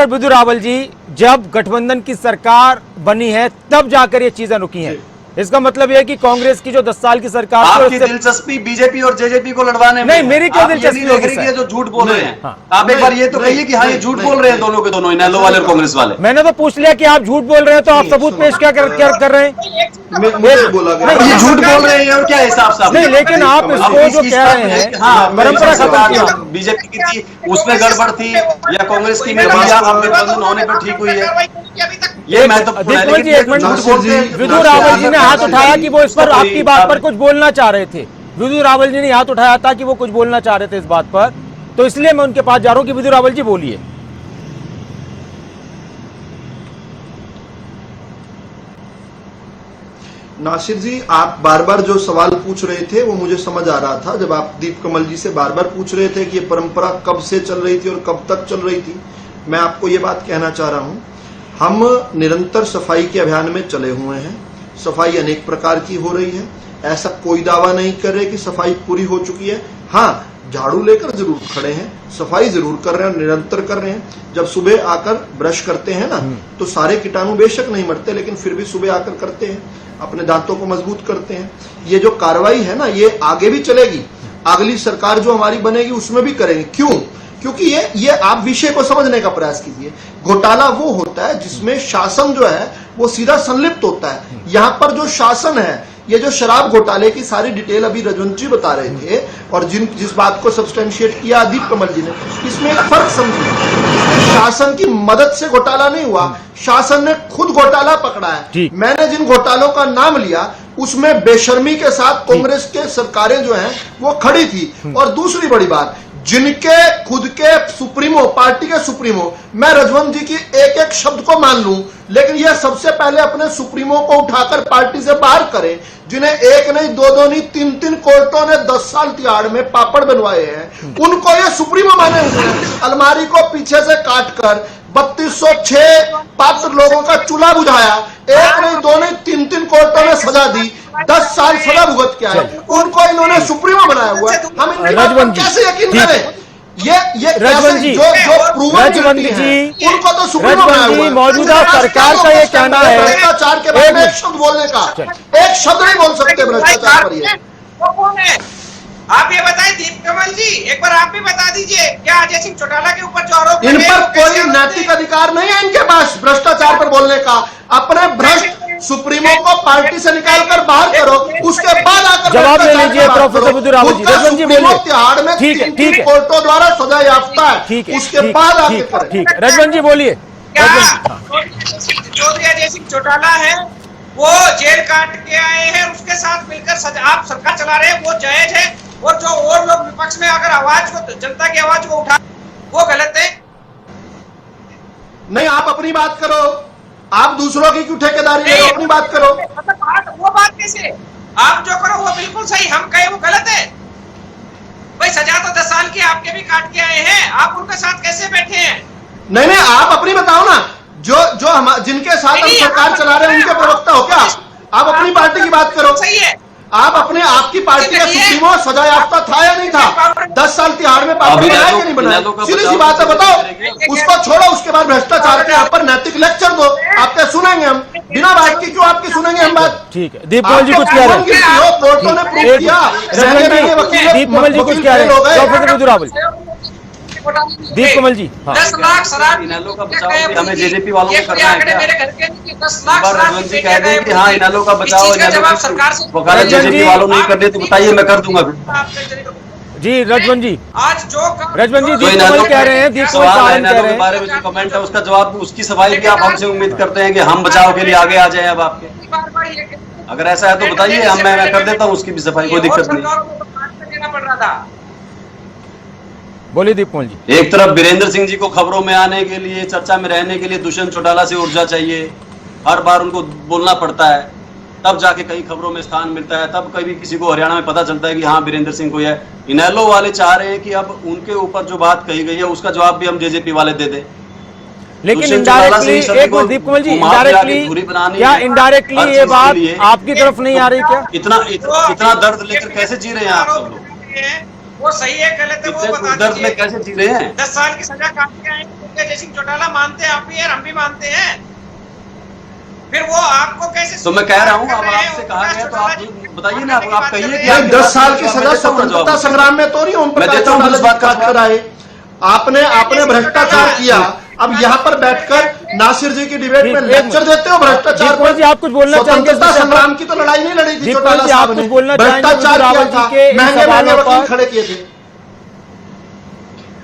विदु रावल जी, जब गठबंधन की सरकार बनी है तब जाकर ये चीजें रुकी हैं। इसका मतलब यह है कि कांग्रेस की जो 10 साल की सरकार आपकी दिलचस्पी बीजेपी और जेजेपी को लड़वाने में नहीं, मेरी क्या दिलचस्पी होगी? जो झूठ बोल रहे हैं आप एक बार ये तो कहिए कि हाँ ये झूठ बोल रहे हैं दोनों के दोनों, इनेलो वाले और कांग्रेस वाले। मैंने तो पूछ लिया कि आप झूठ बोल रहे हैं, तो आप सबूत पेश क्या कर रहे हैं? ये झूठ बोल रहे हैं और क्या हिसाब साफ नहीं, लेकिन आप इसको जो कह रहे हैं परंपरा खत्म किया, बीजेपी की थी उसमें गड़बड़ थी या कांग्रेस की में गठबंधन होने पर ठीक हुई है, ये मैं तो विदु रावल जी ने हाथ उठाया कि वो इस पर आपकी बात पर कुछ बोलना चाह रहे थे। विदु रावल जी ने हाथ उठाया था कि वो कुछ बोलना चाह रहे थे इस बात पर, तो इसलिए मैं उनके पास जा रहा हूं कि विदु रावल जी बोलिए। नासिर जी, आप बार बार जो सवाल पूछ रहे थे वो मुझे समझ आ रहा था। जब आप दीपकमल जी से बार बार पूछ रहे थे कि ये परंपरा कब से चल रही थी और कब तक चल रही थी, मैं आपको ये बात कहना चाह रहा हूं, हम निरंतर सफाई के अभियान में चले हुए हैं। सफाई अनेक प्रकार की हो रही है, ऐसा कोई दावा नहीं कर रहे कि सफाई पूरी हो चुकी है। हाँ, झाड़ू लेकर जरूर खड़े हैं, सफाई जरूर कर रहे हैं, निरंतर कर रहे हैं। जब सुबह आकर ब्रश करते हैं ना, तो सारे कीटाणु बेशक नहीं मरते, लेकिन फिर भी सुबह आकर करते हैं, अपने दांतों को मजबूत करते हैं। ये जो कार्रवाई है ना, ये आगे भी चलेगी, अगली सरकार जो हमारी बनेगी उसमें भी करेंगे। क्यों? क्योंकि ये आप विषय को समझने का प्रयास कीजिए। घोटाला वो होता है जिसमें शासन जो है वो सीधा संलिप्त होता है। यहाँ पर जो शासन है, ये जो शराब घोटाले की सारी डिटेल अभी रजवंत जी बता रहे थे और जिस बात को सब्सटेंशिएट किया दीपकमल जी ने, इसमें एक फर्क समझिए। शासन की मदद से घोटाला नहीं हुआ, शासन ने खुद घोटाला पकड़ा है। मैंने जिन घोटालों का नाम लिया उसमें बेशर्मी के साथ कांग्रेस के सरकारें जो हैं वो खड़ी थी। और दूसरी बड़ी बात, जिनके खुद के सुप्रीमो, पार्टी के सुप्रीमो, मैं रजवंत जी की एक एक शब्द को मान लूं, लेकिन यह सबसे पहले अपने सुप्रीमो को उठाकर पार्टी से बाहर करें, जिन्हें एक नहीं, दो नहीं, तीन कोर्टों ने 10 साल तिहाड़ में पापड़ बनवाए हैं, उनको ये सुप्रीमो माने हुए हैं। अलमारी को पीछे से काटकर 3206 पात्र लोगों का चूल्हा बुझाया, एक नहीं, दो नहीं, तीन कोर्टों ने सजा दी, 10 साल सजा भुगत के आए, उनको इन्होंने सुप्रीमो बनाया हुआ है। हम इनकी बात पर कैसे यकीन करें? ये रजवंत जी, रजवंत जी, उनको तो सुप्रीमो बनाया हुआ है। मौजूदा सरकार का ये कहना है, भ्रष्टाचार के बारे में एक शब्द बोलने का, एक शब्द नहीं बोल सकते भ्रष्टाचार पर। ये वो कौन है? आप ये बताएं दीप कमल जी, एक बार आप भी बता दीजिए, क्या अजय सिंह चौटाला के ऊपर जो आरोप इन पर कोई नैतिक अधिकार नहीं है इनके पास भ्रष्टाचार पर बोलने का। अपने भ्रष्ट सुप्रीमो को पार्टी से निकालकर बाहर करो, उसके बाद आकर जवाब ले लीजिए प्रोफेसर बुद्धू रावल जी। रजवंत जी बोलिए। तिहाड़ में ठीक है, ठीक है, कोर्टों द्वारा सजा याफ्ता है, ठीक है, उसके बाद आगे करें। ठीक है, रजवंत जी बोलिए। चौधरी अजय सिंह चौटाला है, वो जेल काट के आए हैं, उसके साथ मिलकर आप सरकार चला रहे हैं, वो जायज है। और जो और लोग विपक्ष में अगर आवाज को, जनता की आवाज को उठा, वो गलत है। नहीं, आप अपनी बात करो, आप दूसरों की क्यों ठेकेदारी करो? अपनी बात करो। वो बात कैसे? आप जो करो वो बिल्कुल सही, हम कहे वो गलत है। भाई सजा तो 10 साल की आपके भी काट के आए हैं, आप उनके साथ कैसे बैठे हैं? नहीं, आप अपनी बताओ ना, जो हम जिनके साथ हम सरकार चला रहे हैं उनके प्रवक्ता हो क्या? आप अपनी पार्टी की बात करो। सही है, आप अपने, आपकी पार्टी का सुप्रीमो सजा याफ्ता था या नहीं था? 10 साल तिहाड़ में पापड़ बनाया कि नहीं बनाया? सीधी सी बात है, बताओ। उसको छोड़ो, उसके बाद भ्रष्टाचार के यहाँ पर नैतिक लेक्चर दो, आपके सुनेंगे हम। बिना बात की क्यों आपकी सुनेंगे हम बात? ठीक है, दीपकमल जी कुछ कह रहे हैं। कोर्टों ने प्रूव किया, दीपकमल जी कुछ कह रहे हैं, प्रोफेसर बुद्धू रावल। दीपकमल जी, 10 लाख शराब इनेलो का बचाव भी हमें जेजेपी वालों को करना है क्या? मेरे घर के 10 लाख रजवंत जी कह दें कि हाँ इनेलो का बचाव, सरकार जेजेपी वालों नहीं कर दे तो बताइए, मैं कर दूंगा। जी रजवंत जी, आज जो रजवंत जी दीपकमल कह रहे हैं, दीपकमल के बारे में जो कमेंट है उसका जवाब, उसकी सफाई भी आप हमसे उम्मीद करते हैं कि हम बचाव के लिए आगे आ जाए। अब आपके अगर ऐसा है तो बताइए, हम मैं कर देता हूँ उसकी भी सफाई, कोई दिक्कत नहीं। बोलिए दीपकमल जी। एक तरफ वीरेंद्र सिंह जी को खबरों में आने के लिए, चर्चा में रहने के लिए दुष्यंत चौटाला से ऊर्जा चाहिए, हर बार उनको बोलना पड़ता है, तब जाके कई खबरों में स्थान मिलता है, तब कभी किसी को हरियाणा में पता चलता है कि हाँ वीरेंद्र सिंह को है। इनेलो वाले चाह रहे हैं कि अब उनके ऊपर जो बात कही गई है उसका जवाब भी हम जेजेपी वाले दे दें। लेकिन इनडायरेक्टली, एक मिनट दीपकमल जी, इनडायरेक्टली या इनडायरेक्टली ये बात आपकी तरफ नहीं आ रही क्या? इतना दर्द लेकर कैसे जी रहे हैं आप सब लोग? वो सही है गलत है वो बता दर्द में कैसे जी रहे हैं? 10 साल की सजा काट के आए अजय सिंह चौटाला, मानते हैं आप भी, हम भी मानते हैं। फिर वो आपको कैसे? तो मैं कह रहा हूँ, अब आपसे कहा गया तो आप बताइए ना, आप कहिए कि 10 साल की सजा स्वतंत्रता संग्राम में तो नहीं ओम प्रकाश चौटाला बात कराए। आपने भ्रष्टाचार किया, अब यहाँ पर बैठकर नासिर जी की डिबेट में लेक्चर देते हो भ्रष्टाचार पर। आप कुछ बोलना चाहेंगे? स्वतंत्रता संग्राम की तो लड़ाई नहीं लड़ी थी चौटाला आप कुछ बोलना चाहेंगे? भ्रष्टाचार किया था, महंगे वकील खड़े किए थे।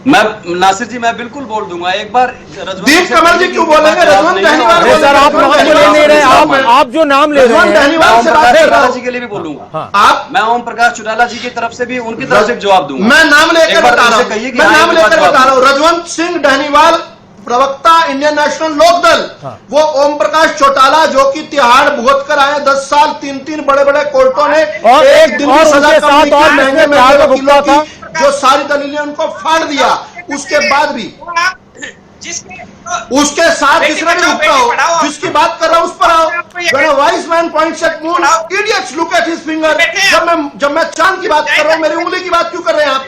मैं नासिर जी मैं बिल्कुल बोल दूंगा, एक बार दीप कमल जी क्यों बोलेंगे? रजवंत टहनीवाल सर आप नाम ले नहीं रहे, आप जो नाम ले रहे हैं, टहनीवाल से बात कर रहा हूं। जी के लिए भी बोलूंगा। आप, मैं ओम प्रकाश चौटाला जी की तरफ से भी, उनकी तरफ से जवाब दूंगा। मैं नाम लेकर बता रहा हूँ, रजवंत सिंह टहनीवाल प्रवक्ता इंडियन नेशनल लोकदल, वो ओम प्रकाश चौटाला जो कि तिहाड़ भुगत कर आए 10 साल, 3 बड़े बड़े कोर्टों ने एक दिन की सजा कम नहीं की, महंगे वकीलों की जो सारी दलीलें उनको फाड़ दिया, उसके बाद भी उसके साथ जिसने भी रुका हो, जिसकी बात कर रहा हूं उस पर आओ। When a wise man points at moon, idiots look at his finger। जब मैं चांद की बात कर रहा हूँ, मेरी उंगली की बात क्यों कर रहे हैं आप?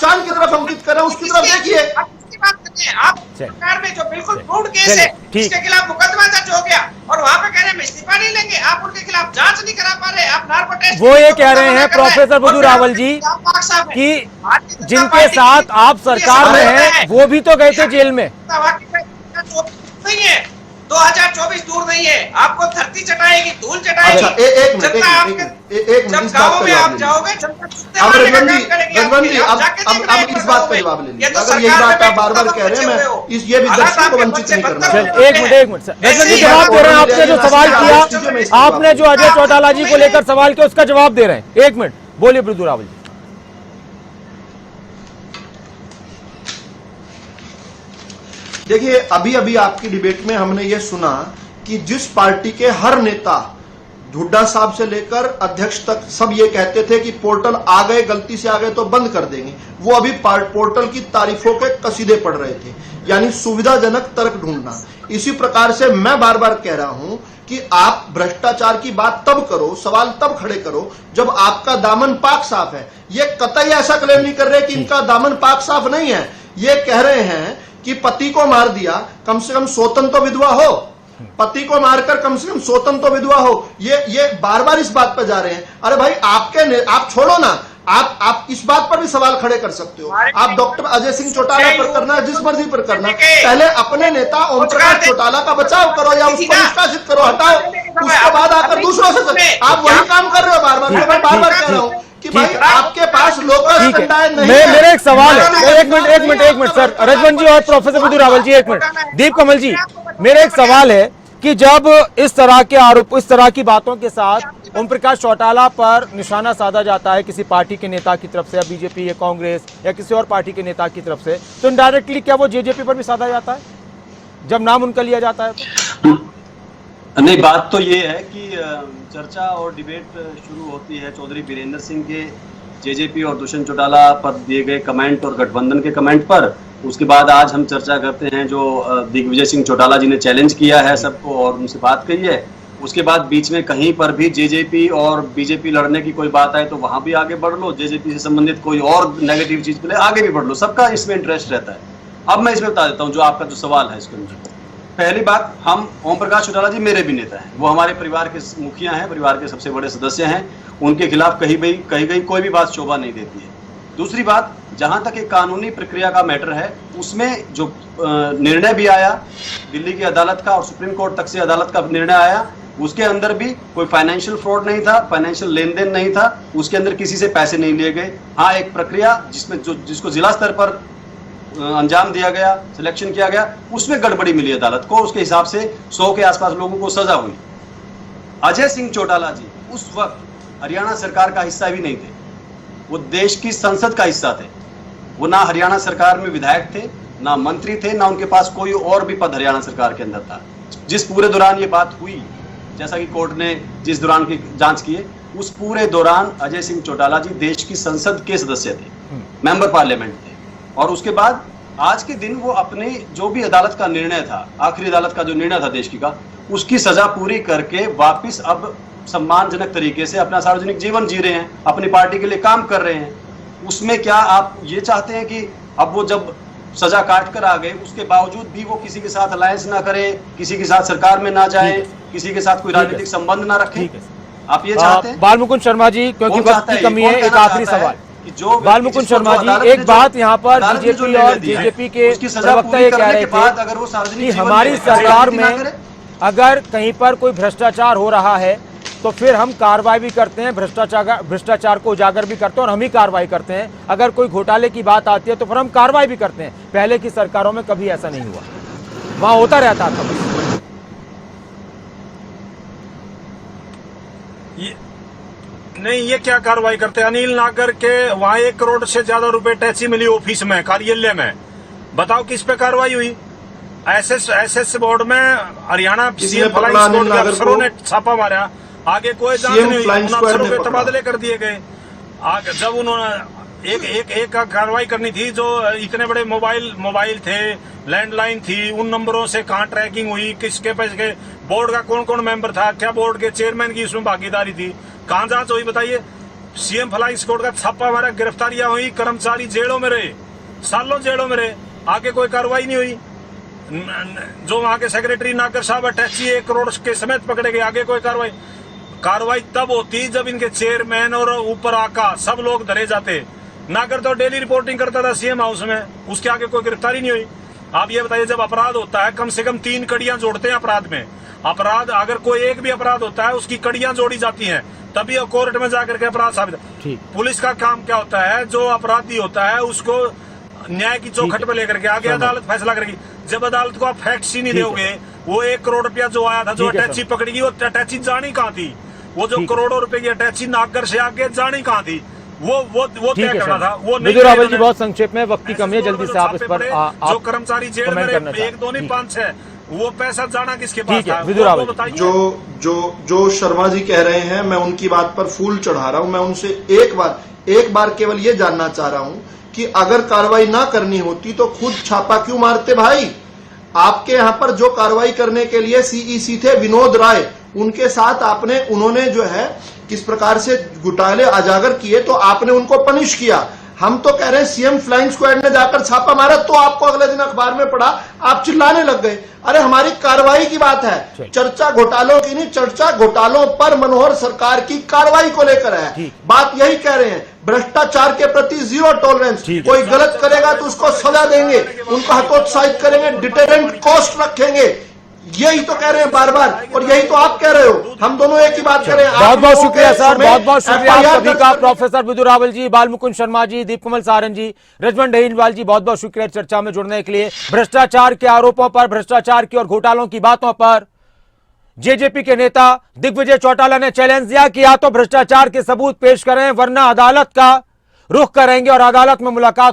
चांद की तरफ अंकित कर रहे हैं, उसकी तरफ देखिए। आप सरकार में जो बिल्कुल फ्रॉड केस है, इसके खिलाफ मुकदमा दर्ज हो गया और वहाँ पे कह रहे हैं इस्तीफा नहीं लेंगे, आप उनके खिलाफ जांच नहीं करा पा रहे, आप नार्को टेस्ट। वो ये कह रहे हैं प्रोफेसर बुद्धू रावल जी कि जिनके साथ आप सरकार में हैं वो भी तो गए थे जेल में। नहीं है, 2024 दूर नहीं है, आपको धरती चटाएगी, धूल चटाएगी। जब गाँव में आप जाओगे, अब रजवंत जी अब इस बात का जवाब ले लीजिए। अगर यही बात आप बार बार कह रहे हैं, मैं ये भी दर्शकों को वंचित नहीं करना। एक मिनट सर, रजवंत जी जवाब दे रहे हैं। आपने जो सवाल किया, आपने जो अजय चौटाला जी को लेकर सवाल किया उसका जवाब दे रहे हैं। 1 मिनट बोलिए बुद्धू रावल जी। देखिए, अभी अभी आपकी डिबेट में हमने ये सुना कि जिस पार्टी के हर नेता, हुड्डा साहब से लेकर अध्यक्ष तक, सब ये कहते थे कि पोर्टल आ गए, गलती से आ गए तो बंद कर देंगे, वो अभी पोर्टल की तारीफों के कसीदे पढ़ रहे थे, यानी सुविधाजनक तर्क ढूंढना। इसी प्रकार से मैं बार बार कह रहा हूं कि आप भ्रष्टाचार की बात तब करो, सवाल तब खड़े करो जब आपका दामन पाक साफ है। ये कतई ऐसा क्लेम नहीं कर रहे कि इनका दामन पाक साफ नहीं है, ये कह रहे हैं कि पति को मार दिया, कम से कम स्वतंत्र तो विधवा हो, पति को मारकर कम से कम स्वतंत्र तो विधवा हो। ये बार बार इस बात पर जा रहे हैं। अरे भाई, आप छोड़ो ना, आप इस बात पर भी सवाल खड़े कर सकते हो। आप डॉक्टर अजय सिंह चौटाला पर करना, जिस मर्जी पर करना, पहले अपने नेता ओम प्रकाश चौटाला का बचाव करो या उसको निष्कासित करो, हटाओ, उसके बाद आकर दूसरों से करो। आप वही काम कर रहे हो बार बार। मैं बार बार कह रहा हूँ कि भाई आपके पास लोकल डंडा नहीं है। मेरा एक सवाल है, एक मिनट सर, रजवन जी और प्रोफेसर विदु रावल जी, एक मिनट, दीप कमल जी, मेरा एक सवाल है कि जब इस तरह के आरोप, इस तरह की बातों के साथ ओम प्रकाश चौटाला पर निशाना साधा जाता है किसी पार्टी के नेता की तरफ से, या बीजेपी या कांग्रेस या किसी और पार्टी के नेता की तरफ से, तो इनडायरेक्टली क्या वो जेजेपी पर भी साधा जाता है जब नाम उनका लिया जाता है तो? नहीं, बात तो ये है कि चर्चा और डिबेट शुरू होती है चौधरी बीरेंद्र सिंह के जेजेपी और दुष्यंत चौटाला पर दिए गए कमेंट और गठबंधन के कमेंट पर। उसके बाद आज हम चर्चा करते हैं जो दिग्विजय सिंह चौटाला जी ने चैलेंज किया है सबको और उनसे बात कही है। उसके बाद बीच में कहीं पर भी जेजेपी और बीजेपी लड़ने की कोई बात आए तो वहां भी आगे बढ़ लो, जेजेपी से संबंधित कोई और नेगेटिव चीज के लिए आगे भी बढ़ लो, सबका इसमें इंटरेस्ट रहता है। अब मैं इसमें बता देता हूँ जो आपका जो सवाल है इसके अंदर। पहली बात, हम ओम प्रकाश चौटाला जी मेरे भी नेता हैं, वो हमारे परिवार के मुखिया हैं, परिवार के सबसे बड़े सदस्य हैं, उनके खिलाफ कही गई कोई भी बात शोभा नहीं देती है। दूसरी बात, जहां तक एक कानूनी प्रक्रिया का मैटर है, उसमें जो निर्णय भी आया दिल्ली की अदालत का और सुप्रीम कोर्ट तक से अदालत का निर्णय आया, उसके अंदर भी कोई फाइनेंशियल फ्रॉड नहीं था, फाइनेंशियल लेन देन नहीं था, उसके अंदर किसी से पैसे नहीं लिए गए। हाँ, एक प्रक्रिया जिसको जिला स्तर पर अंजाम दिया गया, सिलेक्शन किया गया, उसमें गड़बड़ी मिली अदालत को, उसके हिसाब से 100 के आसपास लोगों को सजा हुई। अजय सिंह चौटाला जी उस वक्त हरियाणा सरकार का हिस्सा भी नहीं थे, वो देश की संसद का हिस्सा थे। वो ना हरियाणा सरकार में विधायक थे, ना मंत्री थे, ना उनके पास कोई और भी पद हरियाणा सरकार के अंदर था। जिस पूरे दौरान ये बात हुई, जैसा कि कोर्ट ने जिस दौरान की जांच की है, उस पूरे दौरान अजय सिंह चौटाला जी देश की संसद के सदस्य थे, मेंबर पार्लियामेंट थे। और उसके बाद आज के दिन वो अपने जो भी अदालत का निर्णय था, आखिरी अदालत का जो निर्णय था देश की का, उसकी सजा पूरी करके वापस अब सम्मानजनक तरीके से अपना सार्वजनिक जीवन जी रहे हैं, अपनी पार्टी के लिए काम कर रहे हैं। उसमें क्या आप ये चाहते हैं कि अब वो जब सजा काट कर आ गए, उसके बावजूद भी वो किसी के साथ अलायंस ना करे, किसी के साथ सरकार में ना जाए, किसी के साथ कोई राजनीतिक संबंध ना रखें? आप ये चाहते हैं? बालमुकुंद शर्मा जी, क्योंकि वक्त की कमी है, एक आखिरी सवाल। बालमुकुंद शर्मा जी, एक बात यहाँ पर बीजेपी और जेजेपी के प्रवक्ता ये कह रहे थे कि हमारी सरकार में अगर कहीं पर कोई भ्रष्टाचार हो रहा है तो फिर हम कार्रवाई भी करते हैं, भ्रष्टाचार को उजागर भी करते हैं और हम ही कार्रवाई करते हैं। अगर कोई घोटाले की बात आती है तो फिर हम कार्रवाई भी करते हैं। पहले की सरकारों में कभी ऐसा नहीं हुआ, वहां होता रहता था बस। नहीं, ये क्या कार्रवाई करते हैं? अनिल नागर के वहां 1 करोड़ से ज्यादा रुपए टैक्सी मिली ऑफिस में, कार्यालय में, बताओ किस पे कार्रवाई हुई? एसएस बोर्ड में हरियाणा सीएम फ्लाइंग स्क्वाड के अफसरों ने छापा मारा, आगे कोई जांच नहीं हुई, उन अफसरों के तबादले कर दिए गए। आगे जब उन्होंने एक कार्रवाई करनी थी, जो इतने बड़े मोबाइल थे, लैंडलाइन थी, उन नंबरों से कहाँ ट्रैकिंग हुई, किसके पैसे, बोर्ड का कौन कौन मेंबर था, क्या बोर्ड के चेयरमैन की इसमें भागीदारी थी, कहाँ जांच हुई बताइए? सीएम फ्लाइंग स्क्वाड का छापा मारा, गिरफ्तारियां हुई, कर्मचारी जेलों में रहे, सालों जेलों में रहे, आगे कोई कार्रवाई नहीं हुई। जो वहां के सेक्रेटरी नागर साहब टैक्सी 1 करोड़ के समेत पकड़े गए, आगे कोई कार्रवाई तब होती जब इनके चेयरमैन और ऊपर आका सब लोग धरे जाते। नागर तो डेली रिपोर्टिंग करता था सीएम हाउस में, उसके आगे कोई गिरफ्तारी नहीं हुई। आप ये बताइए, जब अपराध होता है कम से कम 3 कड़ियां जोड़ते हैं अपराध में। अपराध अगर कोई एक भी अपराध होता है उसकी कड़ियां जोड़ी जाती हैं, तभी कोर्ट में जाकर के अपराध साबित। पुलिस का काम क्या होता है? जो अपराधी होता है उसको न्याय की चौखट पे लेकर के आगे अदालत फैसला करेगी। जब अदालत को आप फैक्ट्स ही नहीं दोगे, वो 1 करोड़ रुपया जो आया था, जो अटैची पकड़ेगी, वो अटैची जानी कहाँ थी? वो जो करोड़ों रुपए की अटैची नागर से आगे जानी कहाँ थी? वो ठीक तय है करना सर। था, वो नहीं विजय रावल जी किया बहुत संक्षेप में, वक्त की कमी है, जल्दी से आप इस पर जो कर्मचारी जेल में कमेंट करना रहे, 1 2 नहीं 5 6, वो पैसा जाना किसके पास ठीक है, था? विजय रावल जी। बताइए। जो शर्मा जी कह रहे हैं, मैं उनकी बात पर फूल चढ़ा रहा हूं। मैं उनसे एक बार केवल ये जानना चाह रहा हूं कि अगर कार्रवाई ना करनी होती तो खुद छापा क्यों मारते भाई? आपके यहां पर जो कार्रवाई करने के लिए सीईसी थे विनोद राय, उनके साथ उन्होंने जो है किस प्रकार से घोटाले उजागर किए, तो आपने उनको पनिश किया। हम तो कह रहे हैं सीएम फ्लाइंग स्क्वाड ने जाकर छापा मारा, तो आपको अगले दिन अखबार में पढ़ा, आप चिल्लाने लग गए। अरे हमारी कार्रवाई की बात है, चर्चा घोटालों की नहीं, चर्चा घोटालों पर मनोहर सरकार की कार्रवाई को लेकर है। बात यही कह रहे हैं, भ्रष्टाचार के प्रति 0 टॉलरेंस। कोई गलत करेगा तो उसको सजा देंगे, उनको हतोत्साहित करेंगे, डिटेरेंट कॉस्ट रखेंगे। यही तो कह रहे हैं बार बार, और यही तो आप कह रहे हो। हम दोनों एक ही बात कर रहे हैं। बहुत बहुत शुक्रिया सर, बहुत बहुत शुक्रिया आप सभी का। प्रोफेसर विदु रावल जी, बालमुकुंद शर्मा जी, दीपकमल सारन जी, रजवन ढहीलवाल जी, बहुत बहुत शुक्रिया चर्चा में जुड़ने के लिए। भ्रष्टाचार के आरोपों पर, भ्रष्टाचार की और घोटालों की बातों पर जेजेपी के नेता दिग्विजय चौटाला ने चैलेंज दिया कि या तो भ्रष्टाचार के सबूत पेश करें वरना अदालत का रुख करेंगे और अदालत में मुलाकात